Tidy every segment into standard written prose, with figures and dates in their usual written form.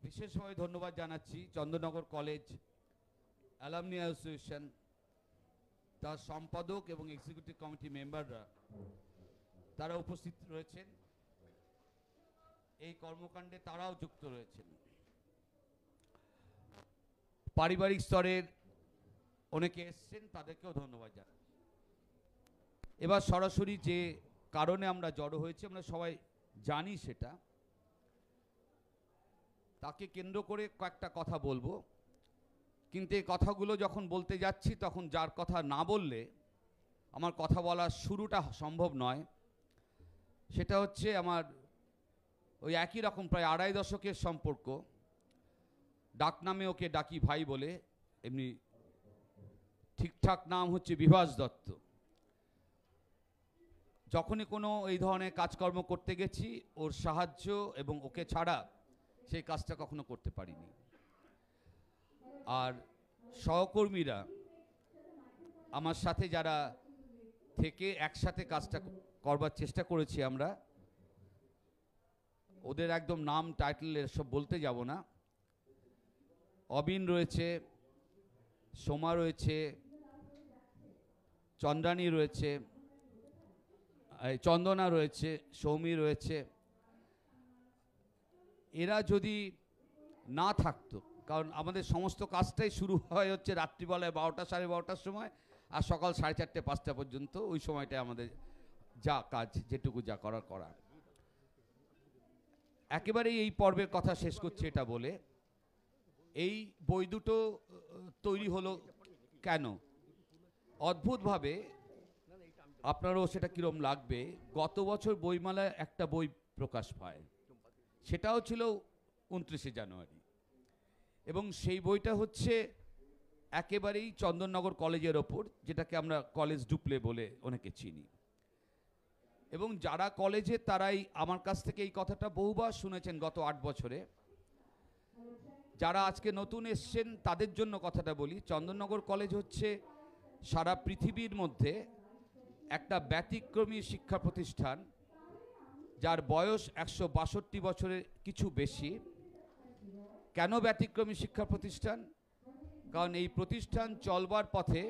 বিশেষভাবে ধন্যবাদ জানাচ্ছি চন্দননগর কলেজ অ্যালামনি অ্যাসোসিয়েশন, তার সম্পাদক এবং এক্সিকিউটিভ কমিটি মেম্বাররা তারা উপস্থিত রয়েছেন। এই কর্মকাণ্ডে তারাও যুক্ত রয়েছেন। পারিবারিক স্তরের অনেকে এসছেন, তাদেরকেও ধন্যবাদ জানাই। এবার সরাসরি যে কারণে আমরা জড়ো হয়েছি আমরা সবাই জানি, সেটা তাকে কেন্দ্র করে কয়েকটা কথা বলবো। কিন্তু এই কথাগুলো যখন বলতে যাচ্ছি তখন যার কথা না বললে আমার কথা বলার শুরুটা সম্ভব নয়। সেটা হচ্ছে আমার ওই একই রকম প্রায় 2.5 দশকের সম্পর্ক, ডাকনামে ওকে ডাকি ভাই বলে, এমনি ঠিকঠাক নাম হচ্ছে বিভাস দত্ত। যখনই কোনো এই ধরনের কাজকর্ম করতে গেছি ওর সাহায্য এবং ওকে ছাড়া সেই কাজটা কখনো করতে পারিনি। আর সহকর্মীরা আমার সাথে যারা থেকে একসাথে কাজটা করবার চেষ্টা করেছি আমরা, ওদের একদম নাম টাইটেল এসব বলতে যাব না। অবিন রয়েছে, সোমা রয়েছে, চন্দ্রানী রয়েছে, চন্দনা রয়েছে, সৌমি রয়েছে। এরা যদি না থাকতো, কারণ আমাদের সমস্ত কাজটাই শুরু হয় হচ্ছে রাত্রিবেলায় 12টা সাড়ে 12টার সময়, আর সকাল 4:30 5টা পর্যন্ত, ওই সময়টায় আমাদের যা কাজ যেটুকু যা করার করা। একেবারেই এই পর্বের কথা শেষ করছি এটা বলে, এই বই দুটো তৈরি হলো কেন? অদ্ভুতভাবে আপনারও সেটা কীরকম লাগবে, গত বছর বইমেলায় একটা বই প্রকাশ পায়, সেটাও ছিল 29শে জানুয়ারি, এবং সেই বইটা হচ্ছে একেবারেই চন্দননগর কলেজের ওপর, যেটাকে আমরা কলেজ ডুপ্লে বলে অনেকে চিনি। এবং যারা কলেজে তারাই আমার কাছ থেকে এই কথাটা বহুবার শুনেছেন গত 8 বছরে। যারা আজকে নতুন এসছেন তাদের জন্য কথাটা বলি, চন্দননগর কলেজ হচ্ছে সারা পৃথিবীর মধ্যে একটা ব্যতিক্রমী শিক্ষা প্রতিষ্ঠান, যার বয়স 162 বছরের কিছু বেশি। কেন ব্যতিক্রমী শিক্ষা প্রতিষ্ঠান? কারণ এই প্রতিষ্ঠান চলবার পথে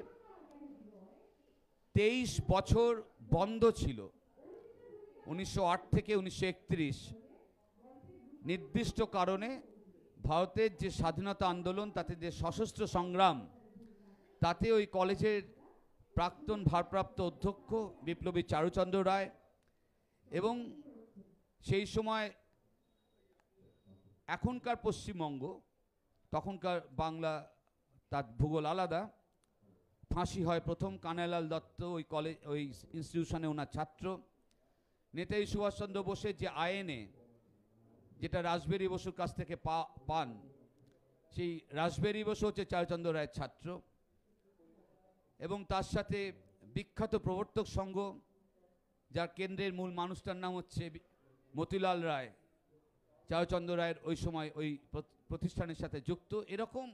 23 বছর বন্ধ ছিল, 1908 থেকে 1931। নির্দিষ্ট কারণে ভারতের যে স্বাধীনতা আন্দোলন, তাতে যে সশস্ত্র সংগ্রাম, তাতে ওই কলেজের প্রাক্তন ভারপ্রাপ্ত অধ্যক্ষ বিপ্লবী চারুচন্দ্র রায়, এবং সেই সময় এখনকার পশ্চিমবঙ্গ, তখনকার বাংলা, তার ভূগোল আলাদা, ফাঁসি হয় প্রথম কানাইলাল দত্ত, ওই কলেজ ওই ইনস্টিটিউশনে ওনার ছাত্র। নেতাজি সুভাষচন্দ্র বোসের যে আইএনএ, যেটা রাসবিহারী বসুর কাছ থেকে পান, সেই রাসবিহারী বসু হচ্ছে চারুচন্দ্র রায়ের ছাত্র। এবং তার সাথে বিখ্যাত প্রবর্তক সংঘ, যার কেন্দ্রের মূল মানুষটার নাম হচ্ছে মতিলাল রায়, চারুচন্দ্র রায়ের ওই সময় ওই প্রতিষ্ঠানের সাথে যুক্ত। এরকম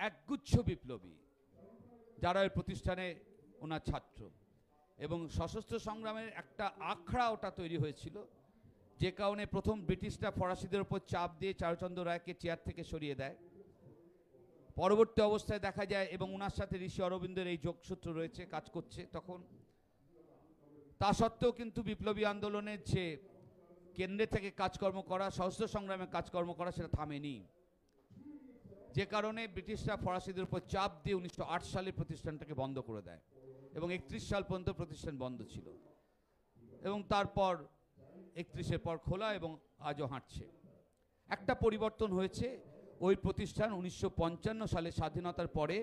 একগুচ্ছ বিপ্লবী যারা ওই প্রতিষ্ঠানে ওনার ছাত্র। এবং সশস্ত্র সংগ্রামের একটা আখড়া ওটা তৈরি হয়েছিল, যে কারণে প্রথম ব্রিটিশরা ফরাসিদের উপর চাপ দিয়ে চারুচন্দ্র রায়কে চেয়ার থেকে সরিয়ে দেয়। পরবর্তী অবস্থায় দেখা যায়, এবং ওনার সাথে ঋষি অরবিন্দের এই যোগসূত্র রয়েছে, কাজ করছে তখন। তা সত্ত্বেও কিন্তু বিপ্লবী আন্দোলনের যে কেন্দ্রে থেকে কাজকর্ম করা, সশস্ত্র সংগ্রামে কাজকর্ম করা, সেটা থামেনি। যে কারণে ব্রিটিশরা ফরাসিদের উপর চাপ দিয়ে 1908 সালে প্রতিষ্ঠানটাকে বন্ধ করে দেয়, এবং 31 সাল পর্যন্ত প্রতিষ্ঠান বন্ধ ছিল, এবং তারপর 31-এর পর খোলা, এবং আজও হাঁটছে। একটা পরিবর্তন হয়েছে, ওই প্রতিষ্ঠান 1955 সালে স্বাধীনতার পরে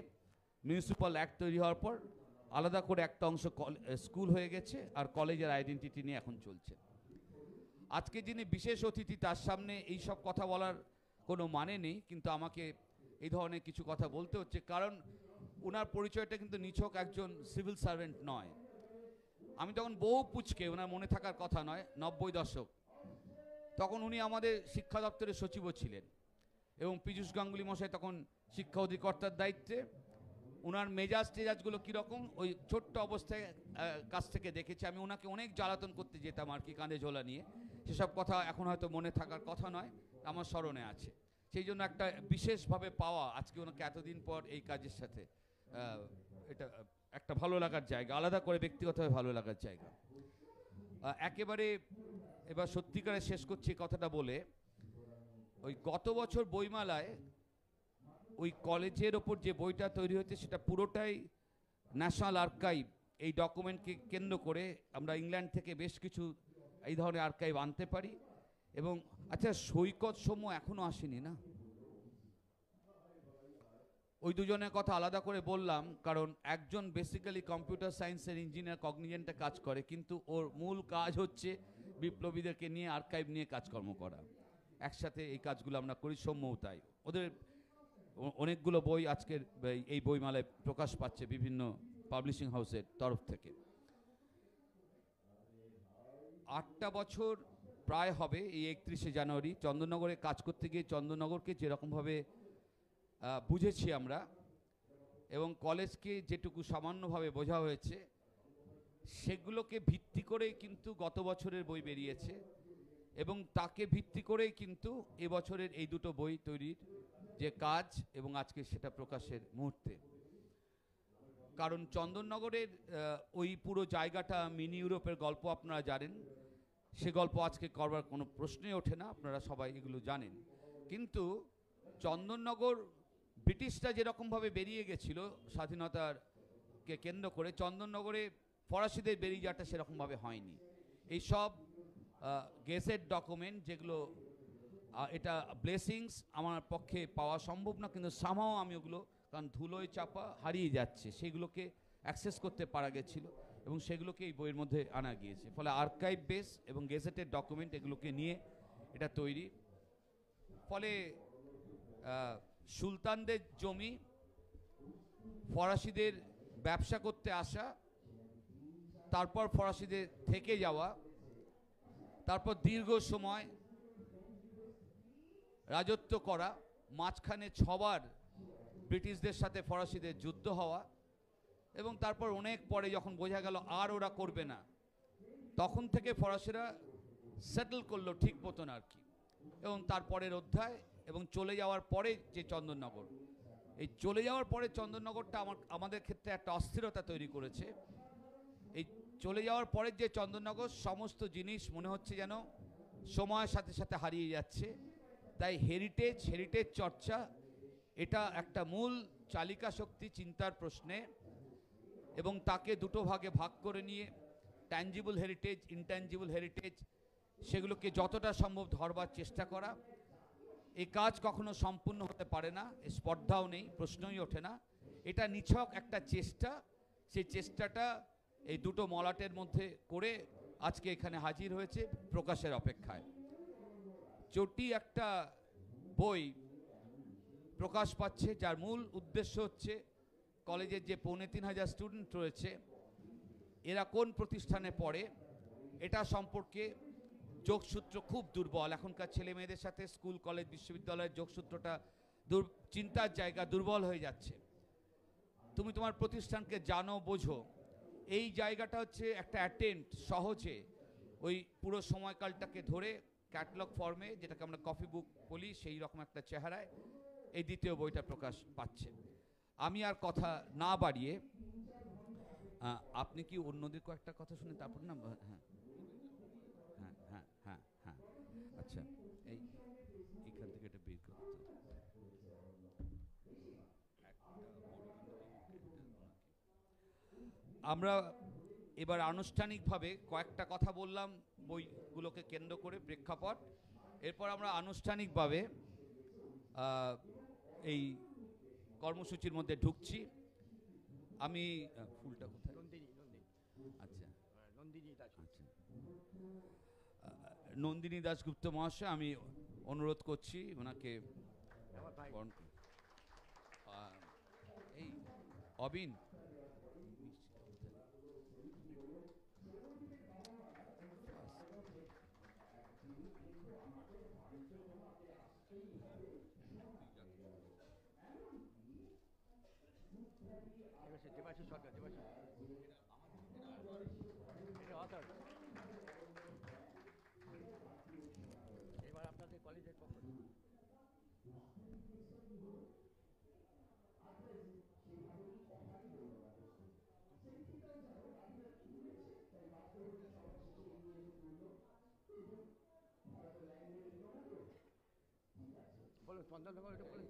মিউনিসিপ্যাল অ্যাক্ট তৈরি হওয়ার পর আলাদা করে একটা অংশ স্কুল হয়ে গেছে, আর কলেজের আইডেন্টিটি নিয়ে এখন চলছে। আজকে যিনি বিশেষ অতিথি, তার সামনে এই সব কথা বলার কোনো মানে নেই, কিন্তু আমাকে এই ধরনের কিছু কথা বলতে হচ্ছে, কারণ ওনার পরিচয়টা কিন্তু নিছক একজন সিভিল সার্ভেন্ট নয়। আমি তখন বহু পুচকে, ওনার মনে থাকার কথা নয়, 90 দশক, তখন উনি আমাদের শিক্ষা দপ্তরের সচিবও ছিলেন, এবং পীযূষ গাঙ্গুলি মশাই তখন শিক্ষা অধিকর্তার দায়িত্বে। ওনার মেজাজ টেজাজগুলো কীরকম ওই ছোট্ট অবস্থায় কাছ থেকে দেখেছি আমি। ওনাকে অনেক জ্বালাতন করতে যেতাম আর কি, কাঁধে ঝোলা নিয়ে। সেসব কথা এখন হয়তো মনে থাকার কথা নয়, আমার স্মরণে আছে। সেই জন্য একটা বিশেষভাবে পাওয়া আজকে ওনাকে এতদিন পর এই কাজের সাথে, এটা একটা ভালো লাগার জায়গা, আলাদা করে ব্যক্তিগতভাবে ভালো লাগার জায়গা। একেবারে এবার সত্যিকারে শেষ করছি কথাটা বলে, ওই গত বছর বইমেলায় ওই কলেজের ওপর যে বইটা তৈরি হয়েছে সেটা পুরোটাই ন্যাশনাল আর্কাইভ, এই ডকুমেন্টকে কেন্দ্র করে আমরা ইংল্যান্ড থেকে বেশ কিছু এই ধরনের আর্কাইভ আনতে পারি। এবং আচ্ছা, সৈকত সৌম্য এখনো আসেনি না? ওই দুজনের কথা আলাদা করে বললাম কারণ একজন বেসিক্যালি কম্পিউটার সায়েন্সের ইঞ্জিনিয়ার কগনিজেন্টে কাজ করে, কিন্তু ওর মূল কাজ হচ্ছে বিপ্লবীদেরকে নিয়ে আর্কাইভ নিয়ে কাজকর্ম করা। একসাথে এই কাজগুলো আমরা করি, সৌম্যও তাই। ওদের অনেকগুলো বই আজকের এই বইমেলায় প্রকাশ পাচ্ছে বিভিন্ন পাবলিশিং হাউসের তরফ থেকে। 8টা বছর প্রায় হবে এই 31শে জানুয়ারি। চন্দননগরে কাজ করতে গিয়ে চন্দননগরকে যেরকমভাবে বুঝেছি আমরা এবং কলেজকে যেটুকু সামান্যভাবে বোঝা হয়েছে সেগুলোকে ভিত্তি করেই কিন্তু গত বছরের বই বেরিয়েছে এবং তাকে ভিত্তি করেই কিন্তু এবছরের এই দুটো বই তৈরির যে কাজ এবং আজকে সেটা প্রকাশের মুহূর্তে। কারণ চন্দননগরের ওই পুরো জায়গাটা মিনি ইউরোপের গল্প আপনারা জানেন, সে গল্প আজকে করবার কোনো প্রশ্নই ওঠে না, আপনারা সবাই এগুলো জানেন। কিন্তু চন্দননগর ব্রিটিশরা যেরকমভাবে বেরিয়ে গেছিল স্বাধীনতারকে কেন্দ্র করে, চন্দননগরে ফরাসিদের বেরিয়ে যাওয়াটা সেরকমভাবে হয়নি। এই সব গেজেট ডকুমেন্ট যেগুলো, এটা ব্লেসিংস, আমার পক্ষে পাওয়া সম্ভব না, কিন্তু সামহাও আমি ওগুলো, কারণ ধুলোয় চাপা হারিয়ে যাচ্ছে, সেগুলোকে অ্যাক্সেস করতে পারা গেছিল এবং সেগুলোকে এই বইয়ের মধ্যে আনা গিয়েছে। ফলে আর্কাইভ বেস এবং গেজেটেড ডকুমেন্ট এগুলোকে নিয়ে এটা তৈরি। ফলে সুলতানদের জমি, ফরাসিদের ব্যবসা করতে আসা, তারপর ফরাসিদের থেকে যাওয়া, তারপর দীর্ঘ সময় রাজত্ব করা, মাঝখানে 6বার ব্রিটিশদের সাথে ফরাসিদের যুদ্ধ হওয়া এবং তারপর অনেক পরে যখন বোঝা গেল আর ওরা করবে না, তখন থেকে ফরাসিরা সেটেল করলো ঠিক মতন আর কি। এবং তারপরের অধ্যায় এবং চলে যাওয়ার পরে যে চন্দননগর, এই চলে যাওয়ার পরে চন্দননগরটা আমাদের ক্ষেত্রে একটা অস্থিরতা তৈরি করেছে। এই চলে যাওয়ার পরের যে চন্দননগর, সমস্ত জিনিস মনে হচ্ছে যেন সময়ের সাথে সাথে হারিয়ে যাচ্ছে। তাই হেরিটেজ চর্চা এটা একটা মূল চালিকা শক্তি চিন্তার প্রশ্নে, এবং তাকে দুটো ভাগে ভাগ করে নিয়ে ট্যাঞ্জিবল হেরিটেজ, ইনট্যাঞ্জিবল হেরিটেজ, সেগুলোকে যতটা সম্ভব ধরবার চেষ্টা করা। এই কাজ কখনো সম্পূর্ণ হতে পারে না, স্পর্ধাও নেই, প্রশ্নই ওঠে না। এটা নিছক একটা চেষ্টা, সেই চেষ্টাটা এই দুটো মলাটের মধ্যে করে আজকে এখানে হাজির হয়েছে প্রকাশের অপেক্ষায়। চটি একটা বই প্রকাশ পাচ্ছে যার মূল উদ্দেশ্য হচ্ছে কলেজের যে ৩,৫০০ স্টুডেন্ট রয়েছে এরা কোন প্রতিষ্ঠানে পড়ে এটা সম্পর্কে যোগসূত্র খুব দুর্বল। এখনকার ছেলে মেয়েদের সাথে স্কুল কলেজ বিশ্ববিদ্যালয়ের যোগসূত্রটা চিন্তার জায়গা দুর্বল হয়ে যাচ্ছে। তুমি তোমার প্রতিষ্ঠানকে জানো, বোঝো, এই জায়গাটা হচ্ছে একটা অ্যাটেম্প্ট সহজে ওই পুরো সময়কালটাকে ধরে ক্যাটালগ ফর্মে, যেটাকে আমরা কপি বুক বলি, সেই রকম একটা চেহারায় এই দ্বিতীয় বইটা প্রকাশ পাচ্ছে। আমি আর কথা না বাড়িয়ে, আপনি কি অন্যদের কয়েকটা কথা শুনে তারপর না? হ্যাঁ হ্যাঁ হ্যাঁ হ্যাঁ হ্যাঁ, আচ্ছা, এইখান থেকে এটা বের করতে আমরা এবার আনুষ্ঠানিকভাবে কয়েকটা কথা বললাম বইগুলোকে কেন্দ্র করে প্রেক্ষাপট। এরপর আমরা আনুষ্ঠানিকভাবে এই কর্মসূচির মধ্যে ঢুকছি। আমি ফুলটা কোথায়? আচ্ছা, নন্দিনী দাশগুপ্ত মহাশয়, আমি অনুরোধ করছি ওনাকে। এই অবিন, এবার আপনাদের কলেজের বলুন চন্দননগর এটা বলুন।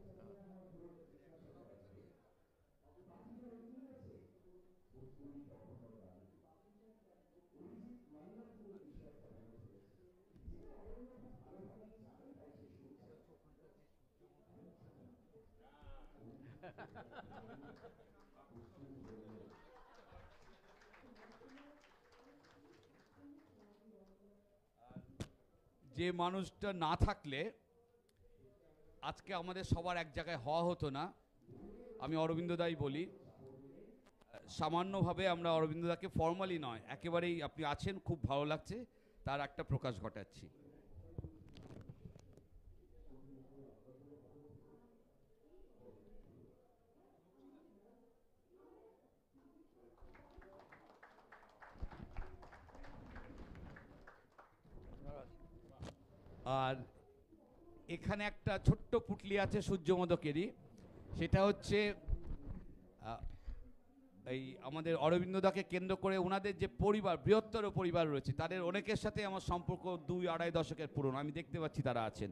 যে মানুষটা না থাকলে আজকে আমাদের সবার এক জায়গায় হওয়া হতো না। আমি অরবিন্দ দাই বলি, সামান্যভাবে আমরা অরবিন্দ দাকে ফর্মালি নয়, একেবারেই আপনি আছেন, খুব ভালো লাগছে, তার একটা প্রকাশ ঘটাচ্ছি। আর এখানে একটা ছোট্ট পুটলি আছে সূর্যমোদকেরই, সেটা হচ্ছে এই আমাদের অরবিন্দদাকে কেন্দ্র করে ওনাদের যে পরিবার, বৃহত্তর পরিবার রয়েছে, তাদের অনেকের সাথে আমার সম্পর্ক 2-2.5 দশকের পুরনো, আমি দেখতে পাচ্ছি তারা আছেন।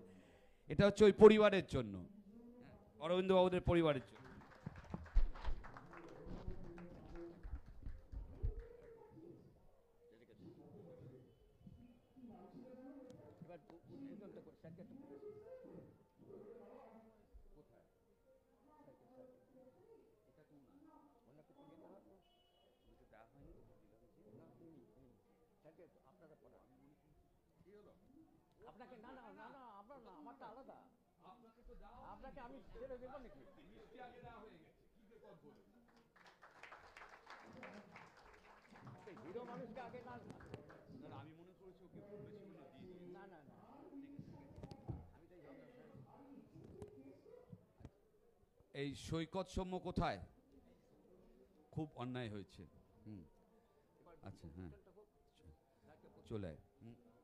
এটা হচ্ছে ওই পরিবারের জন্য, অরবিন্দ বাবুদের পরিবারের জন্য। এবার উদ্বোধন তো করে স্যারকে একটু কোথায় অন্য কিছু নিতে হবে দেওয়া হয়নি না, স্যারকে আপনারা পড়ান কি হলো আপনাকে। না না না না, আপনার না, আমারটা আলাদা। আপনাকে আমি ছেড়ে দেবো নাকি? হিরো মানুষকে আগে না, আমি মনে করেছি ওকে বলেছি বলে দিয়ে দিই। না না না, আমি তো এই সৈকত সৌম্য কোথায়? খুব অন্যায় হয়েছে। আচ্ছা, হ্যাঁ, চলে আয়।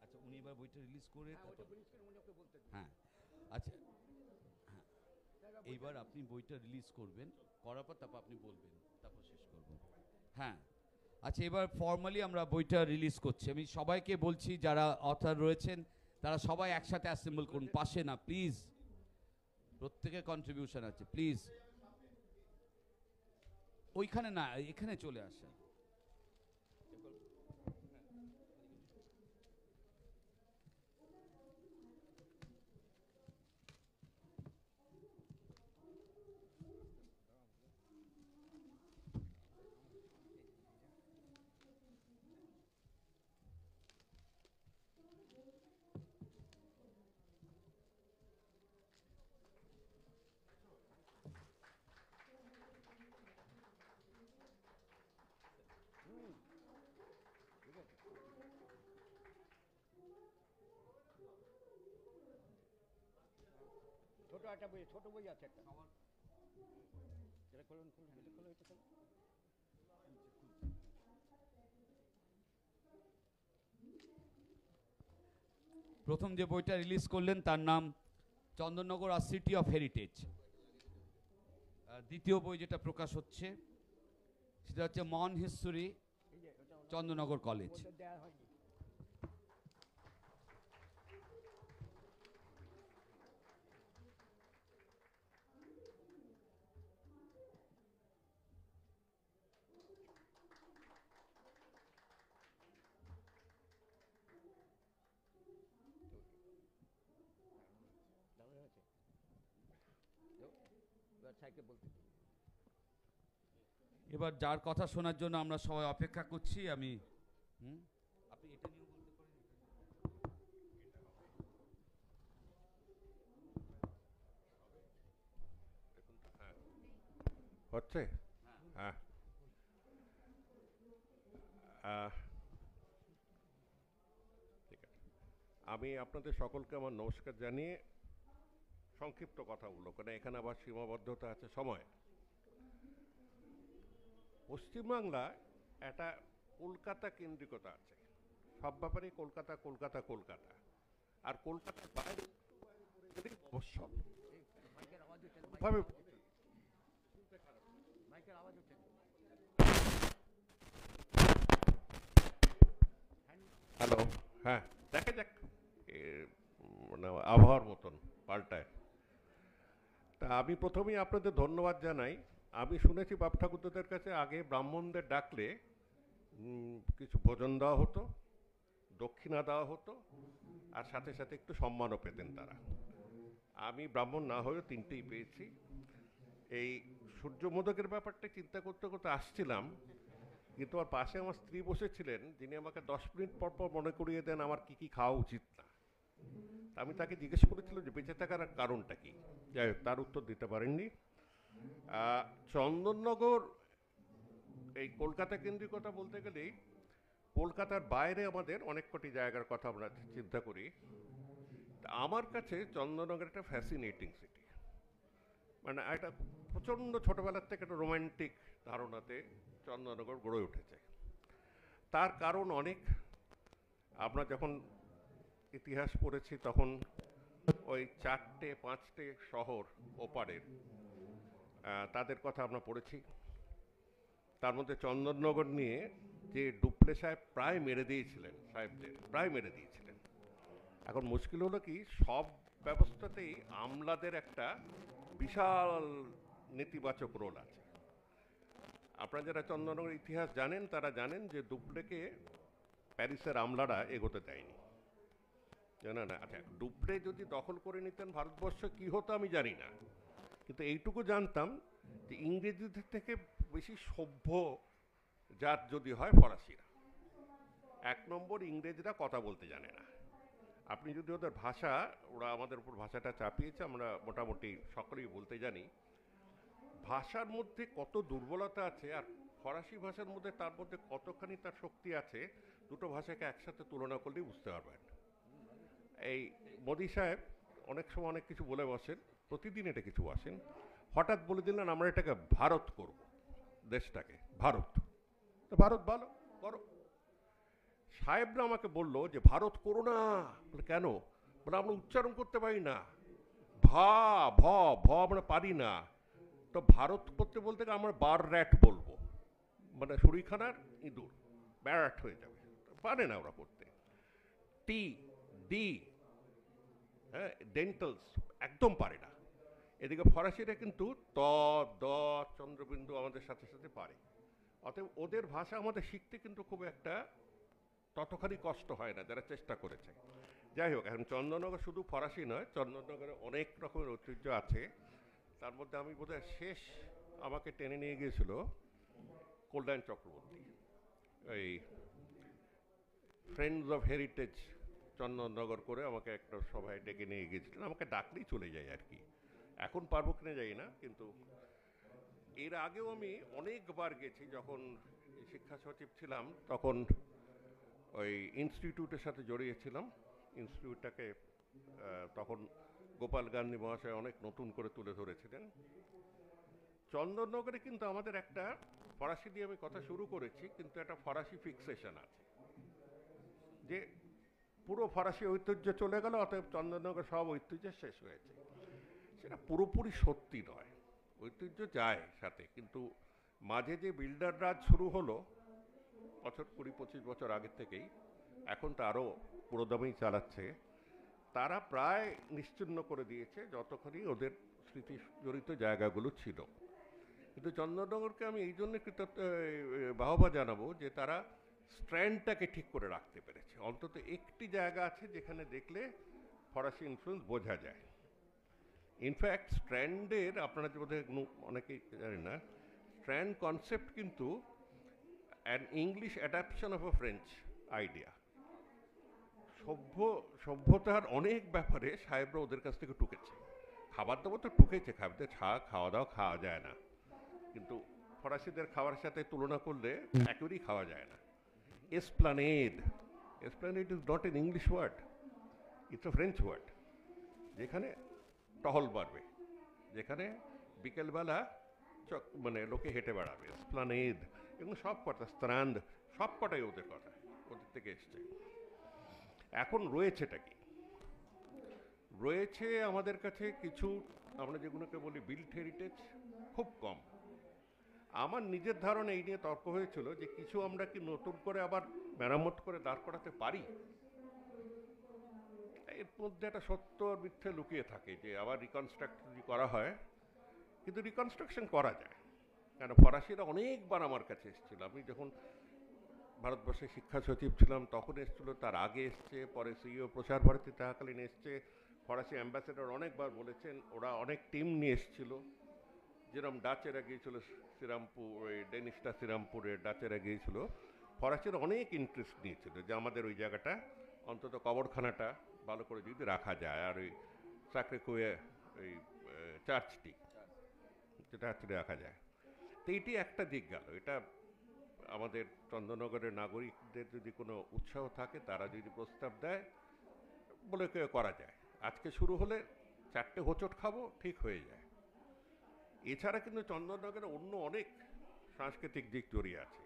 আচ্ছা, উনি এবার বইটা রিলিজ করে, হ্যাঁ, আচ্ছা, হ্যাঁ, এইবার আপনি বইটা রিলিজ করবেন, করার পর তারপর আপনি বলবেন, তারপর শেষ করব। হ্যাঁ, আচ্ছা, এবার ফর্মালি আমরা বইটা রিলিজ করছি। আমি সবাইকে বলছি যারা অথর রয়েছেন তারা সবাই একসাথে অ্যাসেম্বল করুন, পাশে না প্লিজ, প্রত্যেকের কন্ট্রিবিউশন আছে, প্লিজ। ওইখানে না, এখানে চলে আসেন। ছোট একটা বই, ছোট বই আছে একটা, এটা খুলুন খুলুন, এটা খুলুন, এটা খুলুন। প্রথম যে বইটা রিলিজ করলেন তার নাম চন্দননগর আর সিটি অফ হেরিটেজ। দ্বিতীয় বই যেটা প্রকাশ হচ্ছে সেটা হচ্ছে মন হিস্টোরি, চন্দননগর কলেজ। দেওয়া হয়নি। এবার যার কথা শোনার জন্য আমরা সবাই অপেক্ষা করছি, আমি আপনি এটা নিয়েও বলতে পারেন। হচ্ছে, হ্যাঁ, ঠিক আছে। আমি আপনাদের সকলকে আমার নমস্কার জানিয়ে সংক্ষিপ্ত কথা বলবো, কারণ এখানে আবার সীমাবদ্ধতা আছে সময়। পশ্চিমবাংলায় একটা কলকাতা কেন্দ্রিকতা আছে, সব ব্যাপারে কলকাতা কলকাতা কলকাতা, আর কলকাতার বাইরে এদিকে মফস্বল মাইকের আওয়াজ হচ্ছে ভাবে মাইকের আওয়াজ হচ্ছে হ্যালো, হ্যাঁ দেখা যাক মানে আবহাওয়ার মতন পাল্টায়। তা আমি প্রথমেই আপনাদের ধন্যবাদ জানাই। আমি শুনেছি বাপ ঠাকুরদাদের কাছে আগে ব্রাহ্মণদের ডাকলে কিছু ভোজন দেওয়া হতো, দক্ষিণা দেওয়া হতো, আর সাথে সাথে একটু সম্মানও পেতেন তারা। আমি ব্রাহ্মণ না হয়েও তিনটেই পেয়েছি। এই সূর্যমোদকের ব্যাপারটা চিন্তা করতে করতে আসছিলাম, কিন্তু আমার পাশে আমার স্ত্রী বসেছিলেন, যিনি আমাকে 10 মিনিট পর পর মনে করিয়ে দেন আমার কি কি খাওয়া উচিত না। আমি তাকে জিজ্ঞেস করেছিলাম যে বেঁচে থাকার কারণটা কি। যাই হোক, তার উত্তর দিতে পারেননি। চন্দননগর এই কলকাতা কেন্দ্রিকতা বলতে গেলেই কলকাতার বাইরে আমাদের অনেক কটি জায়গার কথা আমরা চিন্তা করি। আমার কাছে চন্দননগর একটা ফ্যাসিনেটিং সিটি। মানে একটা প্রচণ্ড ছোটবেলার থেকে একটা রোম্যান্টিক ধারণাতে চন্দননগর গড়ে উঠেছে। তার কারণ অনেক। আমরা যখন ইতিহাস পড়েছি তখন ওই 4-5টে শহর ওপারের তাদের কথা আমরা পড়েছি। তার মধ্যে চন্দননগর নিয়ে যে ডুপ্লে সাহেব প্রায় মেরে দিয়েছিলেন, সাহেবদের প্রায় মেরে দিয়েছিলেন। এখন মুশকিল হলো কি, সব ব্যবস্থাতেই আমলাদের একটা বিশাল নেতিবাচক রোল আছে। আপনারা যারা চন্দননগরের ইতিহাস জানেন তারা জানেন যে ডুপ্লেকে প্যারিসের আমলারা এগোতে দেয়নি, জানা না। আচ্ছা, ডুপ্লে যদি দখল করে নিতেন ভারতবর্ষ কি হতো আমি জানি না, কিন্তু এইটুকু জানতাম যে ইংরেজিদের থেকে বেশি সভ্য জাত যদি হয় ফরাসিরা। 1 নম্বর, ইংরেজরা কথা বলতে জানে না। আপনি যদি ওদের ভাষা, ওরা আমাদের উপর ভাষাটা চাপিয়েছে, আমরা মোটামুটি সকলেই বলতে জানি। ভাষার মধ্যে কত দুর্বলতা আছে, আর ফরাসি ভাষার মধ্যে তার মধ্যে কতখানি তার শক্তি আছে, দুটো ভাষাকে একসাথে তুলনা করলেই বুঝতে পারবেন। এই মোদি সাহেব অনেক সময় অনেক কিছু বলে বসেন, প্রতিদিন এটা কিছু বসেন। হঠাৎ বলে দিলেন আমরা এটাকে ভারত করব, দেশটাকে ভারত। তো ভারত ভালো করো। সাহেবরা আমাকে বললো যে ভারত করো না। বলে কেন? বলে আমরা উচ্চারণ করতে পারি না, ভা ভ ভ আমরা পারি না। তো ভারত করতে বলতে আমরা বার র্যাট বলবো, মানে শরীরখানার ইঁদুর, ব্যারাট হয়ে যাবে। পারে না ওরা করতে। টি ডি, হ্যাঁ, ডেন্টালস একদম পারে না। এদিকে ফরাসিরা কিন্তু ত দ চন্দ্রবিন্দু আমাদের সাথে সাথে পারে। অতএব ওদের ভাষা আমাদের শিখতে কিন্তু খুব একটা ততখানি কষ্ট হয় না যারা চেষ্টা করেছে। যাই হোক, এখন চন্দননগর শুধু ফরাসি নয়, চন্দননগরে অনেক রকমের ঐতিহ্য আছে। তার মধ্যে আমি বোধহয় শেষ আমাকে টেনে নিয়ে গিয়েছিল কল্যাণ চক্রবর্তী, এই ফ্রেন্ডস অফ হেরিটেজ চন্দননগর করে আমাকে একটা সভায় ডেকে নিয়ে গিয়েছিলেন। আমাকে ডাকলেই চলে যাই আর কি। এখন পারবো কিনা যাই না, কিন্তু এর আগেও আমি অনেকবার গেছি। যখন শিক্ষা সচিব ছিলাম তখন ওই ইনস্টিটিউটের সাথে জড়িয়েছিলাম। ইনস্টিটিউটটাকে তখন গোপাল গান্ধী মহাশয় অনেক নতুন করে তুলে ধরেছিলেন। চন্দননগরে কিন্তু আমাদের একটা ফরাসি দিয়ে আমি কথা শুরু করেছি, কিন্তু একটা ফরাসি ফিক্সেশন আছে যে পুরো ফরাসি ঐতিহ্য চলে গেল, অতএব চন্দননগর সব ঐতিহ্য শেষ হয়েছে। সেটা পুরোপুরি সত্যি নয়, ঐতিহ্য যায় সাথে, কিন্তু মাঝে যে বিল্ডার রাজ শুরু হলো বছর 20-25 বছর আগের থেকেই, এখন তো আরও পুরোদমেই চালাচ্ছে। তারা প্রায় নিশ্চিহ্ন করে দিয়েছে যতখানি ওদের স্মৃতি জড়িত জায়গাগুলো ছিল। কিন্তু চন্দননগরকে আমি এই জন্য বাহবা জানাবো যে তারা স্ট্র্যান্ডটাকে ঠিক করে রাখতে পেরেছে। অন্তত একটি জায়গা আছে যেখানে দেখলে ফরাসি ইনফ্লুয়েন্স বোঝা যায়। ইনফ্যাক্ট স্ট্র্যান্ডের, আপনারা যে বোধহয় অনেকেই জানেন না, স্ট্র্যান্ড কনসেপ্ট কিন্তু an English adoption of a French idea. সভ্যতার অনেক ব্যাপারে সাহেবরা ওদের কাছ থেকে টুকেছে। খাবার দাবার তো টুকেছে, খাওয়া দাওয়া খাওয়া যায় না, কিন্তু ফরাসিদের খাওয়ার সাথে তুলনা করলে একেবারেই খাওয়া যায় না। Esplanade, Esplanade is not an English word, it's a French word. যেখানে টহল বাড়বে, যেখানে বিকেলবেলা মানে লোকে হেঁটে বেড়াবে, এসপ্লানেড, এগুলো সব কথা, স্ত্রান্দ, সব কটাই ওদের কথা, ওদের থেকে এসছে। এখন রয়েছেটা কি? রয়েছে আমাদের কাছে কিছু, আমরা যেগুলোকে বলি বিল্ট হেরিটেজ, খুব কম। আমার নিজের ধারণা এই নিয়ে তর্ক হয়েছিল যে কিছু আমরা কি নতুন করে আবার মেরামত করে দাঁড় করাতে পারি। এর মধ্যে একটা সত্য আর মিথ্যে লুকিয়ে থাকে যে আবার রিকনস্ট্রাক্ট যদি করা হয়, কিন্তু রিকনস্ট্রাকশন করা যায়। কেন, ফরাসিরা অনেকবার আমার কাছে এসেছিল। আমি যখন ভারতবর্ষের শিক্ষা সচিব ছিলাম তখন এসেছিল, তার আগে এসছে, পরে সিইও প্রসার ভারতী থাকাকালীন এসছে। ফরাসি অ্যাম্বাসেডর অনেকবার বলেছেন, ওরা অনেক টিম নিয়ে এসেছিল। যেরকম ডাচেরা গিয়েছিল শ্রীরামপুর, ওই ডেনিশটা শ্রীরামপুরে ডাচেরা গিয়েছিল, ফরাসিরা অনেক ইন্টারেস্ট নিয়েছিল যে আমাদের ওই জায়গাটা অন্তত কবরখানাটা ভালো করে যদি রাখা যায়, আর ওই সাকরেকুয়ে ওই চার্চটি যেটা অ্যাকচুয়ালি রাখা যায়। তো এটি একটা দিক গেল। এটা আমাদের চন্দননগরের নাগরিকদের যদি কোনো উৎসাহ থাকে, তারা যদি প্রস্তাব দেয়, বলে করা যায়। আজকে শুরু হলে 4টে হোঁচট খাবো, ঠিক হয়ে যায়। এছাড়া কিন্তু চন্দননগরে অন্য অনেক সাংস্কৃতিক দিক জড়িয়ে আছে।